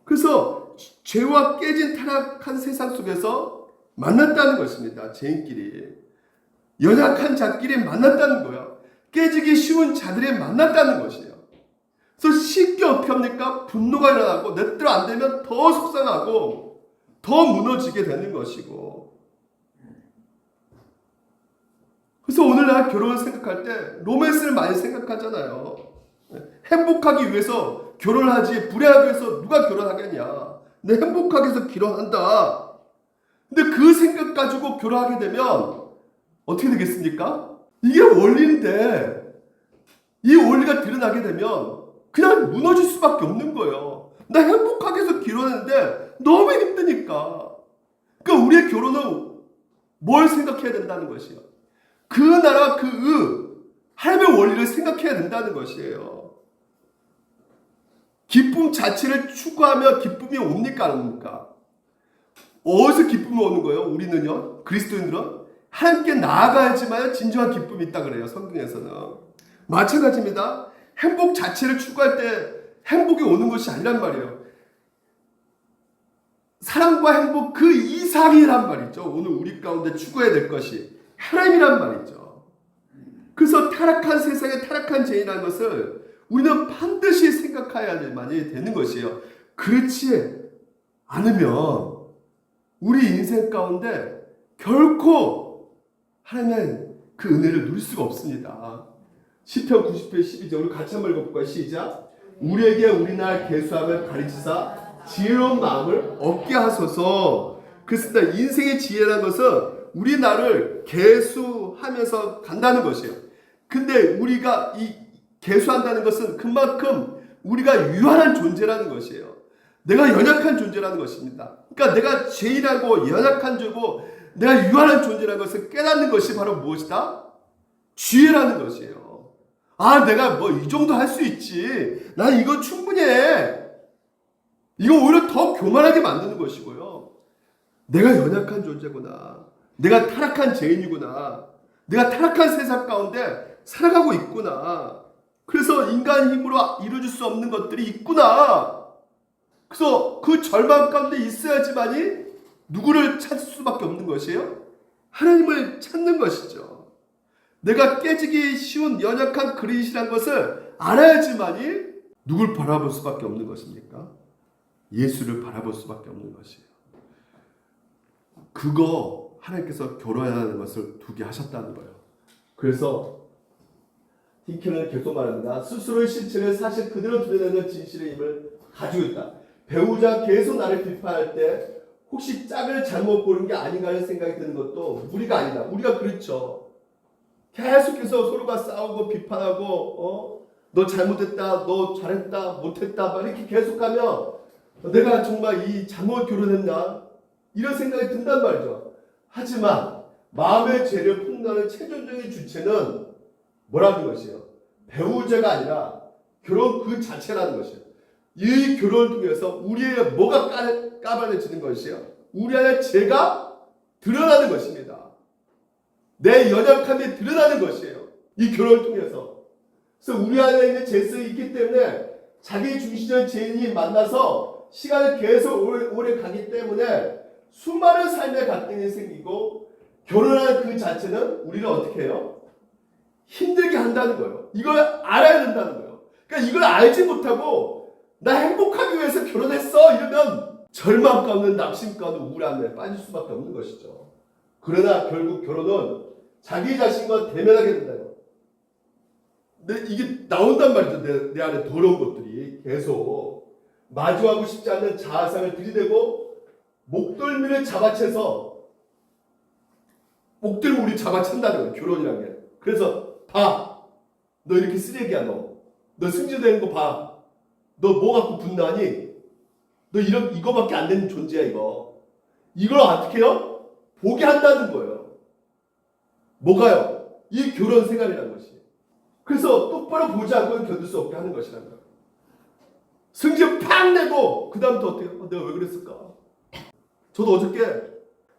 그래서 죄와 깨진 타락한 세상 속에서 만났다는 것입니다. 죄인끼리. 연약한 자끼리 만났다는 거예요. 깨지기 쉬운 자들이 만났다는 것이에요. 그래서 쉽게 어떻게 합니까? 분노가 일어나고 내 뜻대로 안 되면 더 속상하고 더 무너지게 되는 것이고. 그래서 오늘날 결혼을 생각할 때 로맨스를 많이 생각하잖아요. 행복하기 위해서 결혼을 하지 불행하기 위해서 누가 결혼하겠냐. 내 행복하기 위해서 결혼한다. 근데 그 생각 가지고 결혼하게 되면 어떻게 되겠습니까? 이게 원리인데 이 원리가 드러나게 되면 그냥 무너질 수밖에 없는 거예요. 나 행복하게 해서 결혼했는데 너무 힘드니까. 그러니까 우리의 결혼은 뭘 생각해야 된다는 것이에요. 그 나라 하나님의 원리를 생각해야 된다는 것이에요. 기쁨 자체를 추구하며 기쁨이 옵니까 안 옵니까? 어디서 기쁨이 오는 거예요? 우리는요, 그리스도인들은 함께 나아가야지만 진정한 기쁨이 있다 그래요. 성경에서는. 마찬가지입니다. 행복 자체를 추구할 때 행복이 오는 것이 아니란 말이에요. 사랑과 행복 그 이상이란 말이죠. 오늘 우리 가운데 추구해야 될 것이 하나님이란 말이죠. 그래서 타락한 세상에 타락한 죄인이라는 것을 우리는 반드시 생각해야만이 되는 것이에요. 그렇지 않으면 우리 인생 가운데 결코 하나님의 그 은혜를 누릴 수가 없습니다. 시편 90편 12절 우리 같이 한번 읽어볼까요? 시작. 우리에게 우리나라 계수함을 가르치사 지혜로운 마음을 얻게 하소서. 그렇습니다. 인생의 지혜라는 것은 우리 나를 계수하면서 간다는 것이에요. 근데 우리가 이 계수한다는 것은 그만큼 우리가 유한한 존재라는 것이에요. 내가 연약한 존재라는 것입니다. 그러니까 내가 죄인하고 연약한 죄고 내가 유한한 존재라는 것을 깨닫는 것이 바로 무엇이다? 지혜라는 것이에요. 내가 이 정도 할 수 있지. 난 이거 충분히 해. 이거 오히려 더 교만하게 만드는 것이고요. 내가 연약한 존재구나. 내가 타락한 죄인이구나. 내가 타락한 세상 가운데 살아가고 있구나. 그래서 인간 힘으로 이루어질 수 없는 것들이 있구나. 그래서 그 절망 가운데 있어야지만이 누구를 찾을 수밖에 없는 것이에요? 하나님을 찾는 것이죠. 내가 깨지기 쉬운 연약한 그릇이라는 것을 알아야지만이 누굴 바라볼 수밖에 없는 것입니까? 예수를 바라볼 수밖에 없는 것이에요. 그거 하나님께서 결혼하는 것을 두게 하셨다는 거예요. 그래서 딩켄은 계속 말합니다. 스스로의 실체를 사실 그대로 드러내는 진실의 힘을 가지고 있다. 배우자 계속 나를 비판할 때 혹시 짝을 잘못 고른 게 아닌가 하는 생각이 드는 것도 무리가 아니다. 우리가 그렇죠. 계속해서 서로가 싸우고 비판하고 너 잘못했다, 너 잘했다, 못했다 막 이렇게 계속하면 내가 정말 이 잘못 결혼했나 이런 생각이 든단 말이죠. 하지만 마음의 죄를 폭로하는 최종적인 주체는 뭐라는 것이에요? 배우자가 아니라 결혼 그 자체라는 것이에요. 이 결혼을 통해서 우리의 뭐가 까발려지는 것이에요? 우리 안에 죄가 드러나는 것입니다. 내 연약함이 드러나는 것이에요. 이 결혼을 통해서. 그래서 우리 안에 있는 죄성이 있기 때문에 자기 중심적인 죄인이 만나서 시간을 계속 오래 가기 때문에 수많은 삶의 갈등이 생기고 결혼하는 그 자체는 우리를 어떻게 해요? 힘들게 한다는 거예요. 이걸 알아야 된다는 거예요. 그러니까 이걸 알지 못하고 나 행복하기 위해서 결혼했어 이러면 절망 가운데 낙심 가운데 우울함에 빠질 수밖에 없는 것이죠. 그러나 결국 결혼은 자기 자신과 대면하게 된다요. 근데 이게 나온단 말이죠. 내 안에 더러운 것들이 계속 마주하고 싶지 않는 자아상을 들이대고 목덜미를 잡아채서 목덜미 우리 잡아챈다는 거예요. 결혼이라는 게. 그래서 봐. 너 이렇게 쓰레기야 너. 너 승진되는 거 봐. 너 뭐 갖고 분노하니? 너 이거밖에 안 되는 존재야 이거. 이걸 어떻게 해요? 보게 한다는 거예요. 뭐가요? 이 결혼 생활이라는 것이. 그래서 똑바로 보지 않고는 견딜 수 없게 하는 것이라는 거예요. 승진 팍 내고 그 다음부터 어떻게 해요? 내가 왜 그랬을까? 저도 어저께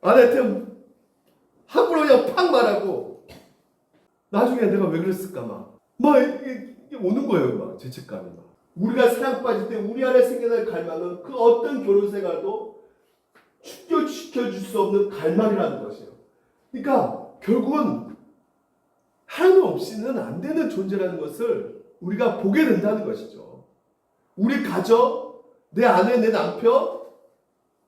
아내한테 함부로 그냥 팍 말하고 나중에 내가 왜 그랬을까 막 이게 오는 거예요. 막 죄책감이 막. 우리가 사랑 빠질 때 우리 안에 생겨날 갈망은 그 어떤 결혼 생활도 충족시켜줄 수 없는 갈망이라는 것이에요. 그러니까 결국은 하나님 없이는 안 되는 존재라는 것을 우리가 보게 된다는 것이죠. 우리 가정, 내 아내, 내 남편,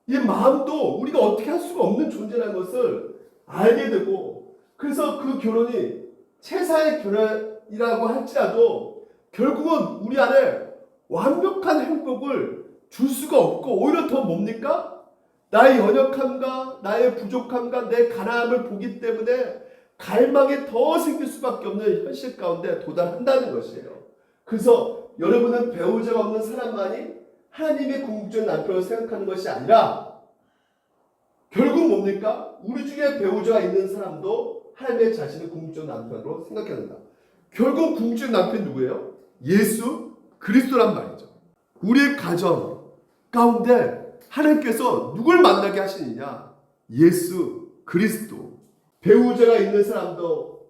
이 마음도 우리가 어떻게 할 수가 없는 존재라는 것을 알게 되고, 그래서 그 결혼이 최사의 결혼이라고 할지라도 결국은 우리 안에 완벽한 행복을 줄 수가 없고, 오히려 더 뭡니까? 나의 연약함과 나의 부족함과 내 가난함을 보기 때문에 갈망이 더 생길 수밖에 없는 현실 가운데 도달한다는 것이에요. 그래서 여러분은 배우자가 없는 사람만이 하나님의 궁극적인 남편을 생각하는 것이 아니라 결국 뭡니까? 우리 중에 배우자가 있는 사람도 하나님의 자신을 궁극적인 남편으로 생각해야 된다. 결국 궁극적인 남편이 누구예요? 예수 그리스도란 말이죠. 우리의 가정 가운데 하나님께서 누굴 만나게 하시느냐? 예수 그리스도. 배우자가 있는 사람도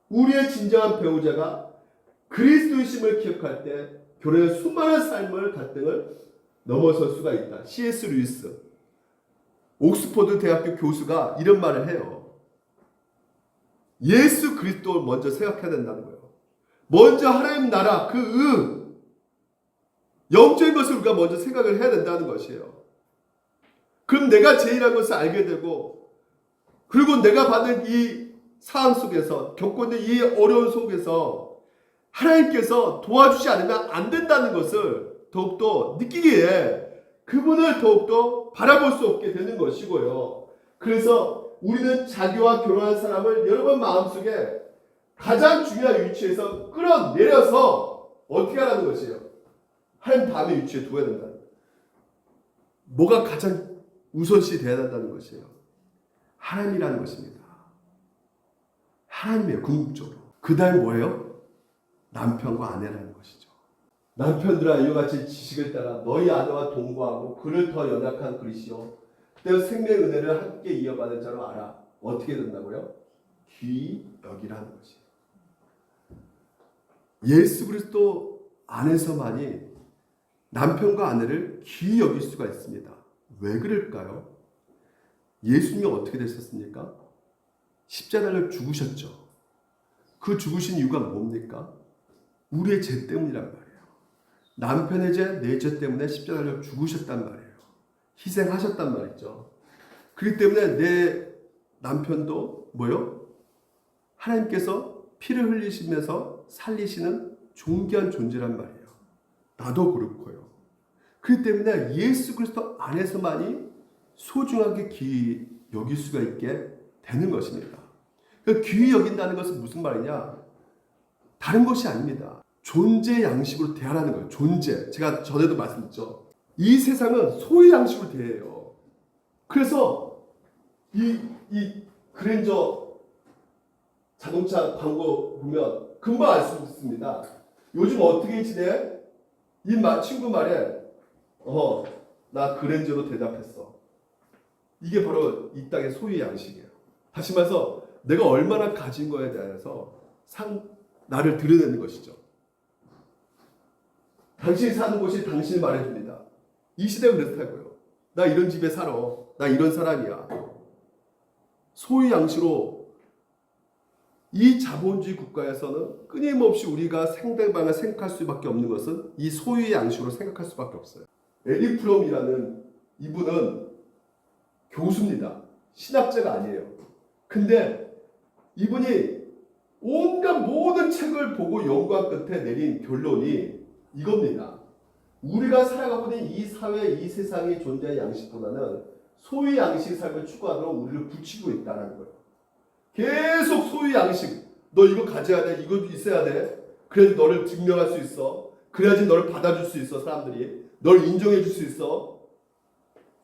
우리의 진정한 배우자가 그리스도이심을 기억할 때 결혼의 수많은 삶을 갈등을 넘어설 수가 있다. C.S. 루이스 옥스퍼드 대학교 교수가 이런 말을 해요. 예수 그리스도를 먼저 생각해야 된다는 거예요. 먼저 하나님 나라 그 영적인 것을 우리가 먼저 생각을 해야 된다는 것이에요. 그럼 내가 죄인한 것을 알게 되고, 그리고 내가 받는 이 상황 속에서 겪고 있는 이 어려운 속에서 하나님께서 도와주지 않으면 안 된다는 것을 더욱더 느끼기에 그분을 더욱더 바라볼 수 없게 되는 것이고요. 그래서 우리는 자기와 결혼한 사람을 여러분 마음속에 가장 중요한 위치에서 끌어내려서 어떻게 하라는 것이에요? 하나님 다음의 위치에 두어야 된다. 뭐가 가장 우선시 되어야 된다는 것이에요? 하나님이라는 것입니다. 하나님이에요. 궁극적으로. 그 다음 뭐예요? 남편과 아내라는 것이죠. 남편들아 이와 같이 지식을 따라 너희 아내와 동거하고 그를 더 연약한 그리시오 때 생명의 은혜를 함께 이어받는 자로 알아. 어떻게 된다고요? 귀히 여기라는 것이에요. 예수 그리스도 안에서만이 남편과 아내를 귀히 여길 수가 있습니다. 왜 그럴까요? 예수님이 어떻게 되셨습니까? 십자가를 죽으셨죠. 그 죽으신 이유가 뭡니까? 우리의 죄 때문이란 말이에요. 남편의 죄, 내 죄 때문에 십자가를 죽으셨단 말이에요. 희생하셨단 말이죠. 그렇기 때문에 내 남편도 뭐요? 하나님께서 피를 흘리시면서 살리시는 존귀한 존재란 말이에요. 나도 그렇고요. 그렇기 때문에 예수 그리스도 안에서만이 소중하게 귀히 여길 수가 있게 되는 것입니다. 귀히 여긴다는 것은 무슨 말이냐? 다른 것이 아닙니다. 존재 양식으로 대하라는 거예요. 존재. 제가 전에도 말씀드렸죠. 이 세상은 소유 양식으로 대해요. 그래서 이 그랜저 자동차 광고 보면 금방 알 수 있습니다. 요즘 어떻게 지내? 이 친구 말에 나 그랜저로 대답했어. 이게 바로 이 땅의 소유 양식이에요. 다시 말해서 내가 얼마나 가진 거에 대해서 나를 드러내는 것이죠. 당신이 사는 곳이 당신이 말해줍니다. 이 시대가 그렇다고요. 나 이런 집에 살아. 나 이런 사람이야. 소유 양식으로 이 자본주의 국가에서는 끊임없이 우리가 상대방을 생각할 수밖에 없는 것은 이 소유의 양식으로 생각할 수밖에 없어요. 에릭 프롬이라는 이분은 교수입니다. 신학자가 아니에요. 근데 이분이 온갖 모든 책을 보고 연구한 끝에 내린 결론이 이겁니다. 우리가 살아가고 있는 이 사회, 이 세상의 존재의 양식보다는 소유 양식 삶을 추구하도록 우리를 붙이고 있다는 거예요. 계속 소유 양식, 너 이거 가져야 돼. 이거 있어야 돼. 그래야지 너를 증명할 수 있어. 그래야지 너를 받아줄 수 있어. 사람들이 널 인정해 줄 수 있어.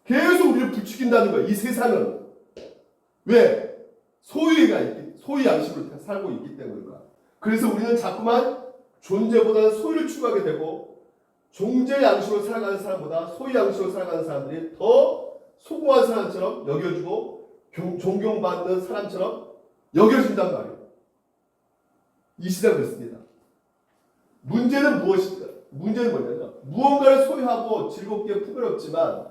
계속 우리를 부추긴다는 거야. 이 세상은. 왜? 소유의 양식으로 살고 있기 때문인가. 그래서 우리는 자꾸만 존재보다는 소유를 추구하게 되고, 존재 양식으로 살아가는 사람보다 소유 양식으로 살아가는 사람들이 더 소중한 사람처럼 여겨주고 존경받는 사람처럼 여겨진단 말이에요. 이 시대가 그렇습니다. 문제는 무엇인가? 문제는 뭐냐면 무언가를 소유하고 즐겁게 풍요롭지만,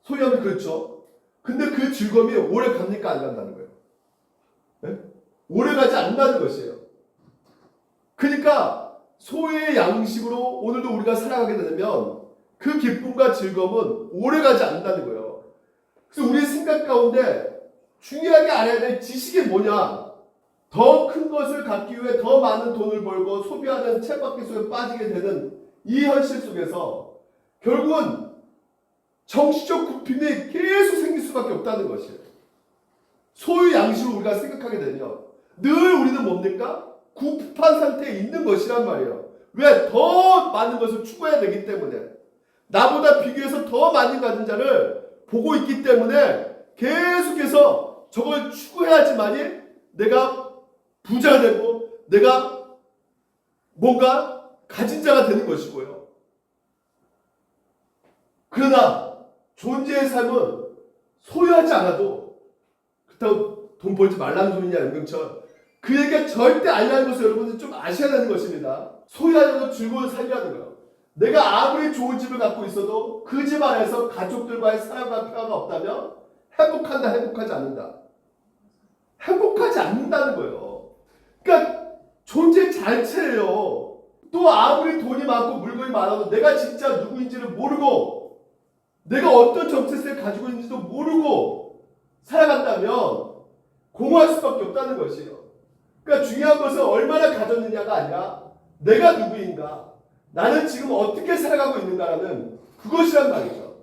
소유하면 그렇죠. 근데 그 즐거움이 오래 갑니까? 안 간다는 거예요. 네? 오래 가지 않는다는 것이에요. 그러니까 소유의 양식으로 오늘도 우리가 살아가게 되면 그 기쁨과 즐거움은 오래 가지 않는다는 거예요. 그래서 우리의 생각 가운데 중요하게 알아야 될 지식이 뭐냐? 더 큰 것을 갖기 위해 더 많은 돈을 벌고 소비하는 쳇바퀴 속에 빠지게 되는 이 현실 속에서 결국은 정치적 굽힘이 계속 생길 수밖에 없다는 것이에요. 소유 양식으로 우리가 생각하게 되면 늘 우리는 뭡니까? 구급한 상태에 있는 것이란 말이에요. 왜? 더 많은 것을 추구해야 되기 때문에, 나보다 비교해서 더 많이 가진 자를 보고 있기 때문에 계속해서 저걸 추구해야지만이 내가 부자가 되고 내가 뭔가 가진 자가 되는 것이고요. 그러나 존재의 삶은 소유하지 않아도, 그렇다고 돈 벌지 말라는 소리냐 연경철, 그 얘기가 절대 아니라는 것을 여러분들 좀 아셔야 되는 것입니다. 소유하려고 즐거운 삶이라는 거예요. 내가 아무리 좋은 집을 갖고 있어도 그 집 안에서 가족들과의 사랑과 평화가 없다면 행복한다, 행복하지 않는다. 행복하지 않는다는 거예요. 그러니까 존재 자체예요. 또 아무리 돈이 많고 물건이 많아도 내가 진짜 누구인지를 모르고 내가 어떤 정체성을 가지고 있는지도 모르고 살아간다면 공허할 수밖에 없다는 것이에요. 그러니까 중요한 것은 얼마나 가졌느냐가 아니라 내가 누구인가, 나는 지금 어떻게 살아가고 있는가라는 그것이란 말이죠.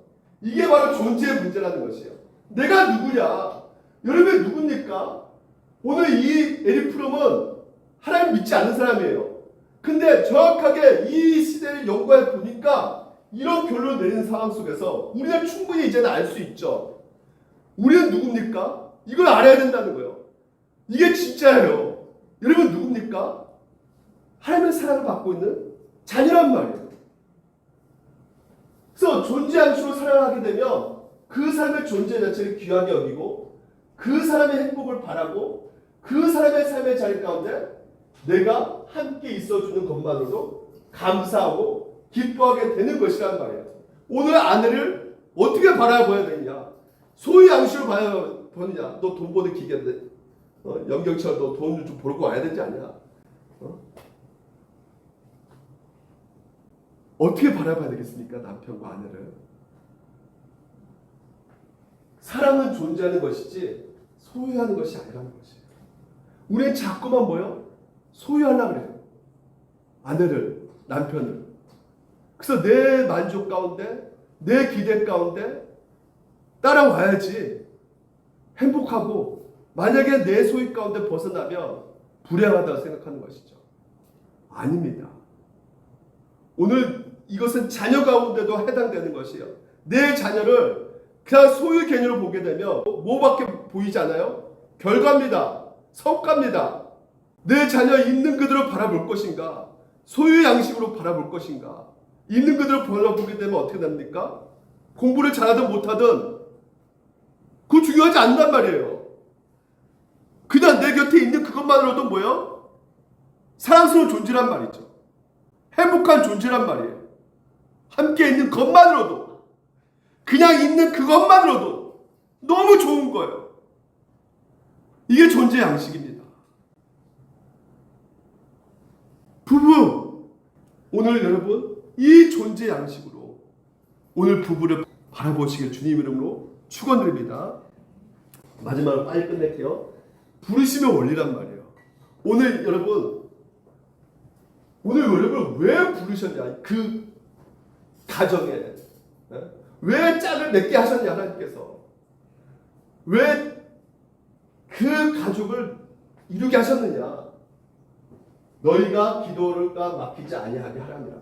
이게 바로 존재의 문제라는 것이에요. 내가 누구냐? 여러분이 누굽니까? 오늘 이 에릭 프롬은 하나님 믿지 않는 사람이에요. 근데 정확하게 이 시대를 연구해 보니까 이런 결론을 내리는 상황 속에서 우리는 충분히 이제는 알 수 있죠. 우리는 누굽니까? 이걸 알아야 된다는 거예요. 이게 진짜예요. 여러분 누굽니까? 하나님의 사랑을 받고 있는 자녀란 말이에요. 그래서 존재 양식으로 살아가게 되면 그 삶의 존재 자체를 귀하게 여기고 그 사람의 행복을 바라고 그 사람의 삶의 자리 가운데 내가 함께 있어주는 것만으로도 감사하고 기뻐하게 되는 것이란 말이에요. 오늘 아내를 어떻게 바라봐야 되냐? 소유 양식으로 보느냐? 너 돈 버는 기계인데 연경철 너 돈을 좀 벌고 와야 되지 않냐? 어떻게 바라봐야 되겠습니까? 남편과 아내를. 사랑은 존재하는 것이지 소유하는 것이 아니라는 것이에요. 우리는 자꾸만 뭐요? 소유하려고 그래요. 아내를, 남편을. 그래서 내 만족 가운데, 내 기대 가운데 따라와야지 행복하고, 만약에 내 소유 가운데 벗어나면 불행하다고 생각하는 것이죠. 아닙니다. 오늘 이것은 자녀 가운데도 해당되는 것이에요. 내 자녀를 그냥 소유 개념으로 보게 되면 뭐밖에 보이지 않아요? 결과입니다. 성과입니다. 내 자녀 있는 그대로 바라볼 것인가? 소유 양식으로 바라볼 것인가? 있는 그대로 바라보게 되면 어떻게 됩니까? 공부를 잘하든 못하든 그거 중요하지 않단 말이에요. 그냥 내 곁에 있는 그것만으로도 뭐예요? 사랑스러운 존재란 말이죠. 행복한 존재란 말이에요. 함께 있는 것만으로도, 그냥 있는 그것만으로도 너무 좋은 거예요. 이게 존재 양식입니다. 부부, 오늘 여러분 이 존재 양식으로 오늘 부부를 바라보시길 주님 이름으로 축원드립니다. 마지막으로 빨리 끝낼게요. 부르심의 원리란 말이에요. 오늘 여러분 왜 부르셨냐? 그 가정에 왜 짝을 맺게 하셨냐? 하나님께서 왜 그 가족을 이루게 하셨느냐? 너희가 기도가 막히지 아니하게 하랍니다.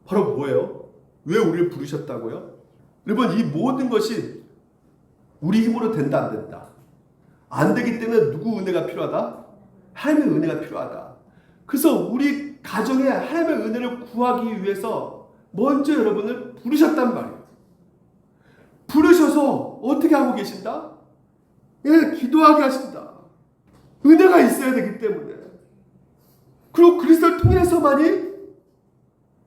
바로 뭐예요? 왜 우리를 부르셨다고요? 여러분, 이 모든 것이 우리 힘으로 된다 안 된다? 안 되기 때문에 누구 은혜가 필요하다? 하나님의 은혜가 필요하다. 그래서 우리 가정에 하나님의 은혜를 구하기 위해서 먼저 여러분을 부르셨단 말이에요. 부르셔서 어떻게 하고 계신다? 예, 기도하게 하신다. 은혜가 있어야 되기 때문에. 그리고 그리스도를 통해서만이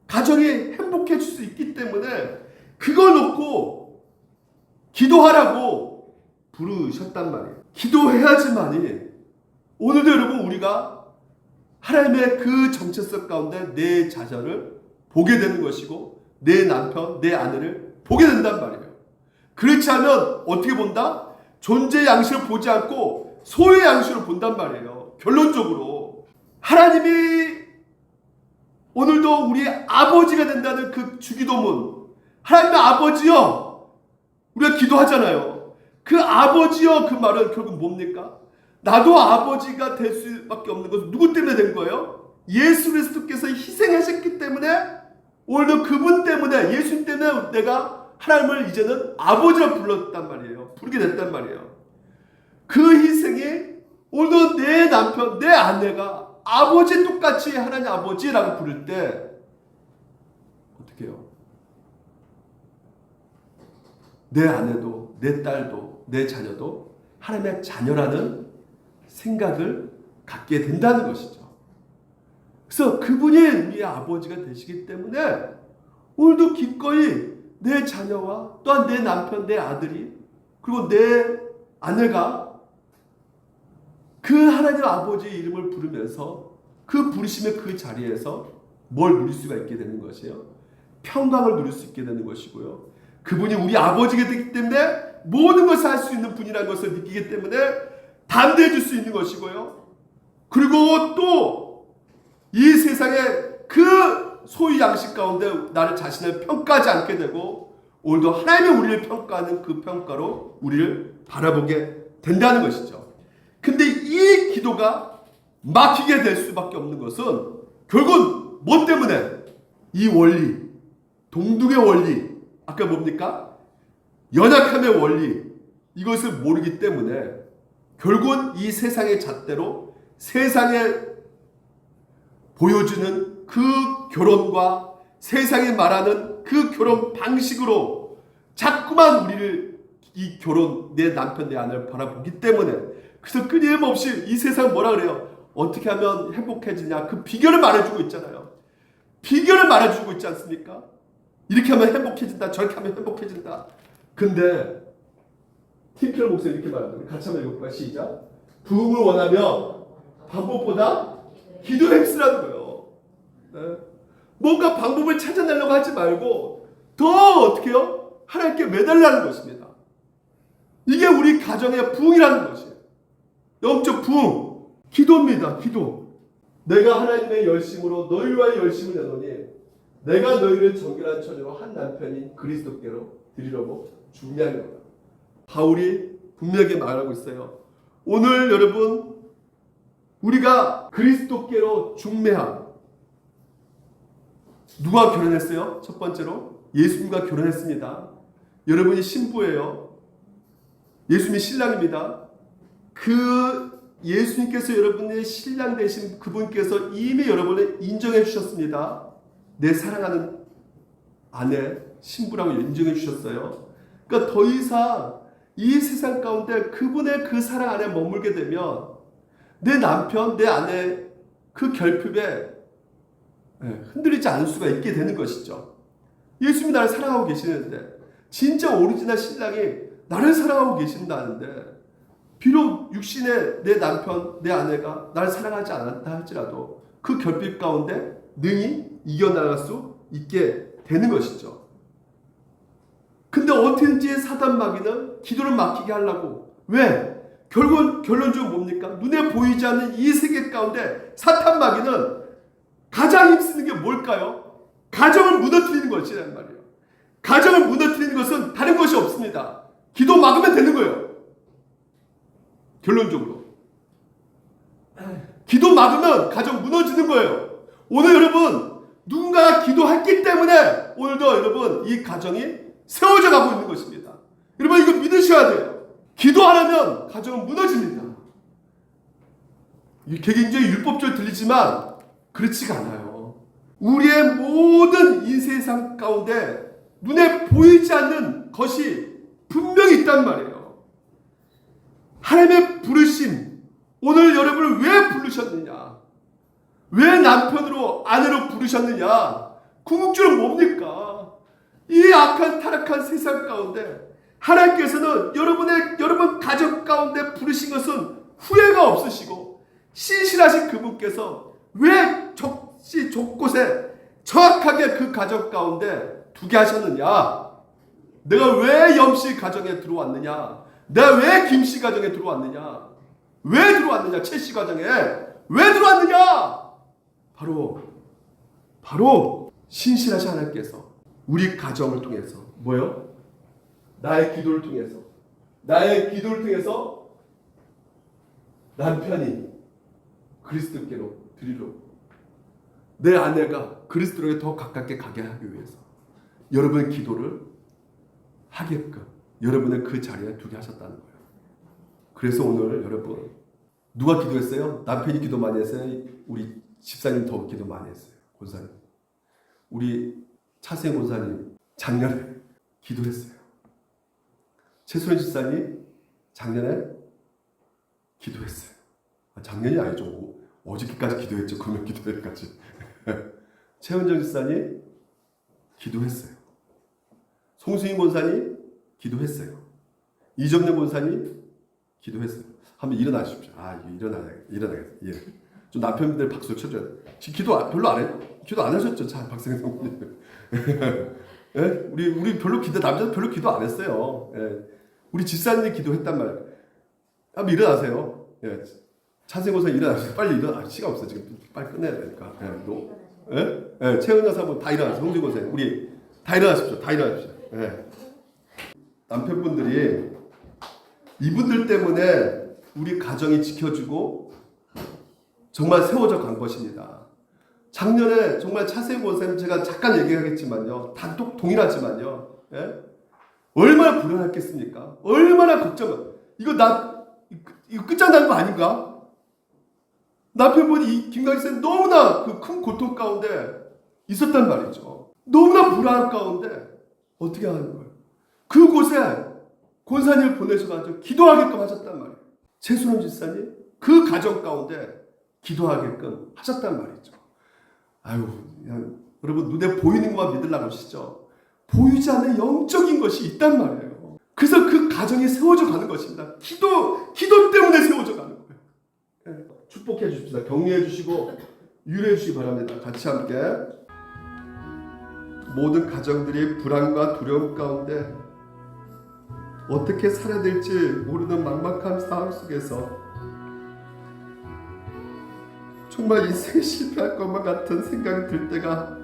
가정이 행복해질 수 있기 때문에 그걸 놓고 기도하라고 부르셨단 말이에요. 기도해야지만이 오늘도 여러분 우리가 하나님의 그 정체성 가운데 내 자녀를 보게 되는 것이고 내 남편, 내 아내를 보게 된단 말이에요. 그렇지 않으면 어떻게 본다? 존재의 양식을 보지 않고 소유의 양식을 본단 말이에요. 결론적으로 하나님이 오늘도 우리의 아버지가 된다는 그 주기도문, 하나님의 아버지여, 우리가 기도하잖아요. 그 아버지여, 그 말은 결국 뭡니까? 나도 아버지가 될 수밖에 없는 것은 누구 때문에 된 거예요? 예수 그리스도께서 희생하셨기 때문에, 오늘도 그분 때문에, 예수님 때문에 내가 하나님을 이제는 아버지라 불렀단 말이에요. 부르게 됐단 말이에요. 그 희생이 오늘도 내 남편, 내 아내가 아버지 똑같이 하나님 아버지라고 부를 때 어떻게 해요? 내 아내도, 내 딸도, 내 자녀도 하나님의 자녀라는 생각을 갖게 된다는 것이죠. 그래서 그분이 우리의 아버지가 되시기 때문에 오늘도 기꺼이 내 자녀와 또한 내 남편, 내 아들이 그리고 내 아내가 그 하나님 아버지의 이름을 부르면서 그 부르심의 그 자리에서 뭘 누릴 수가 있게 되는 것이에요. 평강을 누릴 수 있게 되는 것이고요. 그분이 우리 아버지가 되기 때문에 모든 것을 할 수 있는 분이라는 것을 느끼기 때문에 담대해 줄 수 있는 것이고요. 그리고 또 이 세상에 그 소유 양식 가운데 나를 자신을 평가하지 않게 되고 오늘도 하나님이 우리를 평가하는 그 평가로 우리를 바라보게 된다는 것이죠. 근데 이 기도가 막히게 될 수밖에 없는 것은 결국은 뭐 때문에? 이 원리, 동등의 원리, 아까 뭡니까? 연약함의 원리, 이것을 모르기 때문에 결국은 이 세상의 잣대로 세상에 보여주는 그 결혼과 세상이 말하는 그 결혼 방식으로 자꾸만 우리를 이 결혼, 내 남편, 내 아내를 바라보기 때문에 그래서 끊임없이 이 세상 뭐라 그래요? 어떻게 하면 행복해지냐? 그 비결을 말해주고 있잖아요. 비결을 말해주고 있지 않습니까? 이렇게 하면 행복해진다. 저렇게 하면 행복해진다. 근데 팀필러 목사님 이렇게 말합니다. 같이 한번 읽어볼까요? 시작. 부흥을 원하면 방법보다 기도를 힘쓰라는 거예요. 네. 뭔가 방법을 찾아내려고 하지 말고 더 어떻게 해요? 하나님께 매달라는 것입니다. 이게 우리 가정의 부흥이라는 것이에요. 영적 부흥, 기도입니다. 기도. 내가 하나님의 열심으로 너희와의 열심을 내노니 내가 너희를 정결한 처녀로 한 남편인 그리스도께로 드리려고 준비하려고. 바울이 분명하게 말하고 있어요. 오늘 여러분 우리가 그리스도께로 중매함. 누가 결혼했어요? 첫 번째로 예수님과 결혼했습니다. 여러분이 신부예요. 예수님이 신랑입니다. 그 예수님께서 여러분의 신랑 되신 그분께서 이미 여러분을 인정해 주셨습니다. 내 사랑하는 아내, 신부라고 인정해 주셨어요. 그러니까 더 이상 이 세상 가운데 그분의 그 사랑 안에 머물게 되면 내 남편, 내 아내 그 결핍에 흔들리지 않을 수가 있게 되는 것이죠. 예수님이 나를 사랑하고 계시는데 진짜 오리지널 신랑이 나를 사랑하고 계신다는데 비록 육신의 내 남편, 내 아내가 나를 사랑하지 않았다 할지라도 그 결핍 가운데 능히 이겨나갈 수 있게 되는 것이죠. 근데 어떻게든지 사단 마귀는 기도를 막히게 하려고. 왜? 결론적으로 뭡니까? 눈에 보이지 않는 이 세계 가운데 사탄 마귀는 가장 힘쓰는 게 뭘까요? 가정을 무너뜨리는 것이란 말이에요. 가정을 무너뜨리는 것은 다른 것이 없습니다. 기도 막으면 되는 거예요. 결론적으로. 기도 막으면 가정 무너지는 거예요. 오늘 여러분 누군가 기도했기 때문에 오늘도 여러분 이 가정이 세워져 가고 있는 것입니다. 여러분 이거 믿으셔야 돼요. 기도 안 하면 가정은 무너집니다. 이게 굉장히 율법적으로 들리지만 그렇지가 않아요. 우리의 모든 인생의 삶 가운데 눈에 보이지 않는 것이 분명히 있단 말이에요. 하나님의 부르심, 오늘 여러분을 왜 부르셨느냐? 왜 남편으로 아내로 부르셨느냐? 궁극적으로 뭡니까? 이 악한 타락한 세상 가운데 하나님께서는 여러분 가정 가운데 부르신 것은 후회가 없으시고 신실하신 그분께서 왜 족곳에 정확하게 그 가정 가운데 두게 하셨느냐? 내가 왜 염씨 가정에 들어왔느냐? 내가 왜 김씨 가정에 들어왔느냐? 왜 들어왔느냐? 최씨 가정에 왜 들어왔느냐? 바로 신실하신 하나님께서 우리 가정을 통해서 뭐요? 나의 기도를 통해서 남편이 그리스도께로 드리러 내 아내가 그리스도에게 더 가깝게 가게 하기 위해서 여러분의 기도를 하게끔 여러분을 그 자리에 두게 하셨다는 거예요. 그래서 오늘 여러분 누가 기도했어요? 남편이 기도 많이 했어요? 우리 집사님 더 기도 많이 했어요? 권사님. 우리 차세 권사님 작년에 기도했어요. 최소연 집사님 작년에 기도했어요. 작년이 아니죠. 어저께까지 기도했죠. 금요 기도회까지. 최은정 집사님 기도했어요. 송수인 권사님 기도했어요. 이정래 권사님 기도했어요. 한번 일어나십시오. 일어나겠어요. 예. 좀 남편들 박수 쳐줘야 돼. 지금 기도 별로 안 해요? 기도 안 하셨죠? 자, 박승현 성님. 예? 우리 별로 남자들 별로 기도 안 했어요. 예. 우리 집사님이 기도했단 말이에요. 한번 일어나세요. 예. 차세고사 일어나세요. 빨리 일어나. 시간 없어 지금. 빨리 끝내야 되니까. 예. 최은여 사모 다 일어나세요. 홍진고사 우리 다 일어나십시오. 예. 남편분들이 이분들 때문에 우리 가정이 지켜주고 정말 세워져 간 것입니다. 작년에 정말 차세희 권사님 제가 잠깐 얘기하겠지만요. 다 동일하지만요. 예? 얼마나 불안했겠습니까? 얼마나 걱정. 이거 끝장난 거 아닌가? 남편분이 김강희 쌤 너무나 그 큰 고통 가운데 있었단 말이죠. 너무나 불안한 가운데 어떻게 하는 거예요? 그곳에 권사님을 보내셔가지고 기도하게끔 하셨단 말이에요. 최순원 집사님 그 가정 가운데 기도하게끔 하셨단 말이죠. 여러분 눈에 보이는 것만 믿으려고 하시죠. 보이지 않는 영적인 것이 있단 말이에요. 그래서 그 가정이 세워져 가는 것입니다. 기도 때문에 세워져 가는 거예요. 네. 축복해 주십시다. 격려해 주시고 유래해 주시기 바랍니다. 같이 함께 모든 가정들이 불안과 두려움 가운데 어떻게 살아야 될지 모르는 막막한 상황 속에서 정말 인생이 실패할 것만 같은 생각이 들 때가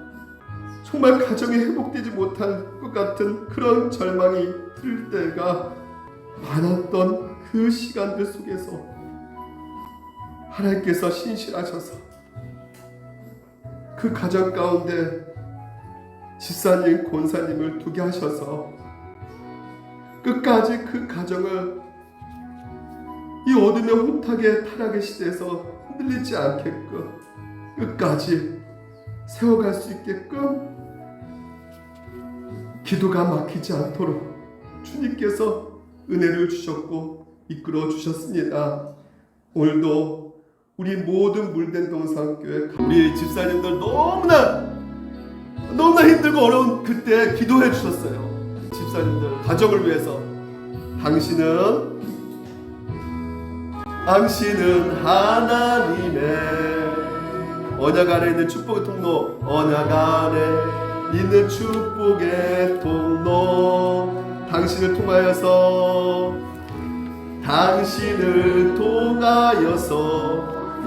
정말 가정이 회복되지 못할 것 같은 그런 절망이 들 때가 많았던 그 시간들 속에서 하나님께서 신실하셔서 그 가정 가운데 집사님, 권사님을 두게 하셔서 끝까지 그 가정을 이 어둠의 혼탁의 타락의 시대에서 흔들리지 않게끔 끝까지 세워갈 수 있게끔 기도가 막히지 않도록 주님께서 은혜를 주셨고 이끌어 주셨습니다. 오늘도 우리 모든 물된 동산교회 우리 집사님들 너무나 힘들고 어려운 그때 기도해 주셨어요. 집사님들 가정을 위해서 당신은 하나님의 언약 안에 있는 축복의 통로, 언약 안에 있는 축복의 통로, 당신을 통하여서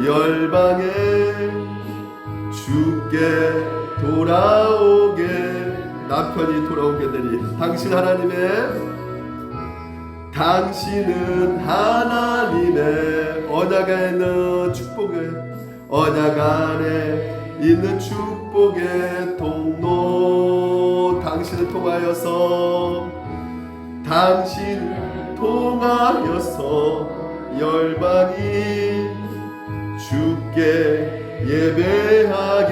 열방에 주께 돌아오게 남편이 돌아오게 되니 당신은 하나님의 언약 안에 있는 축복의 언약 안에 있는 축복의 통로. 당신을 통하여서 열방이 주께 예배하게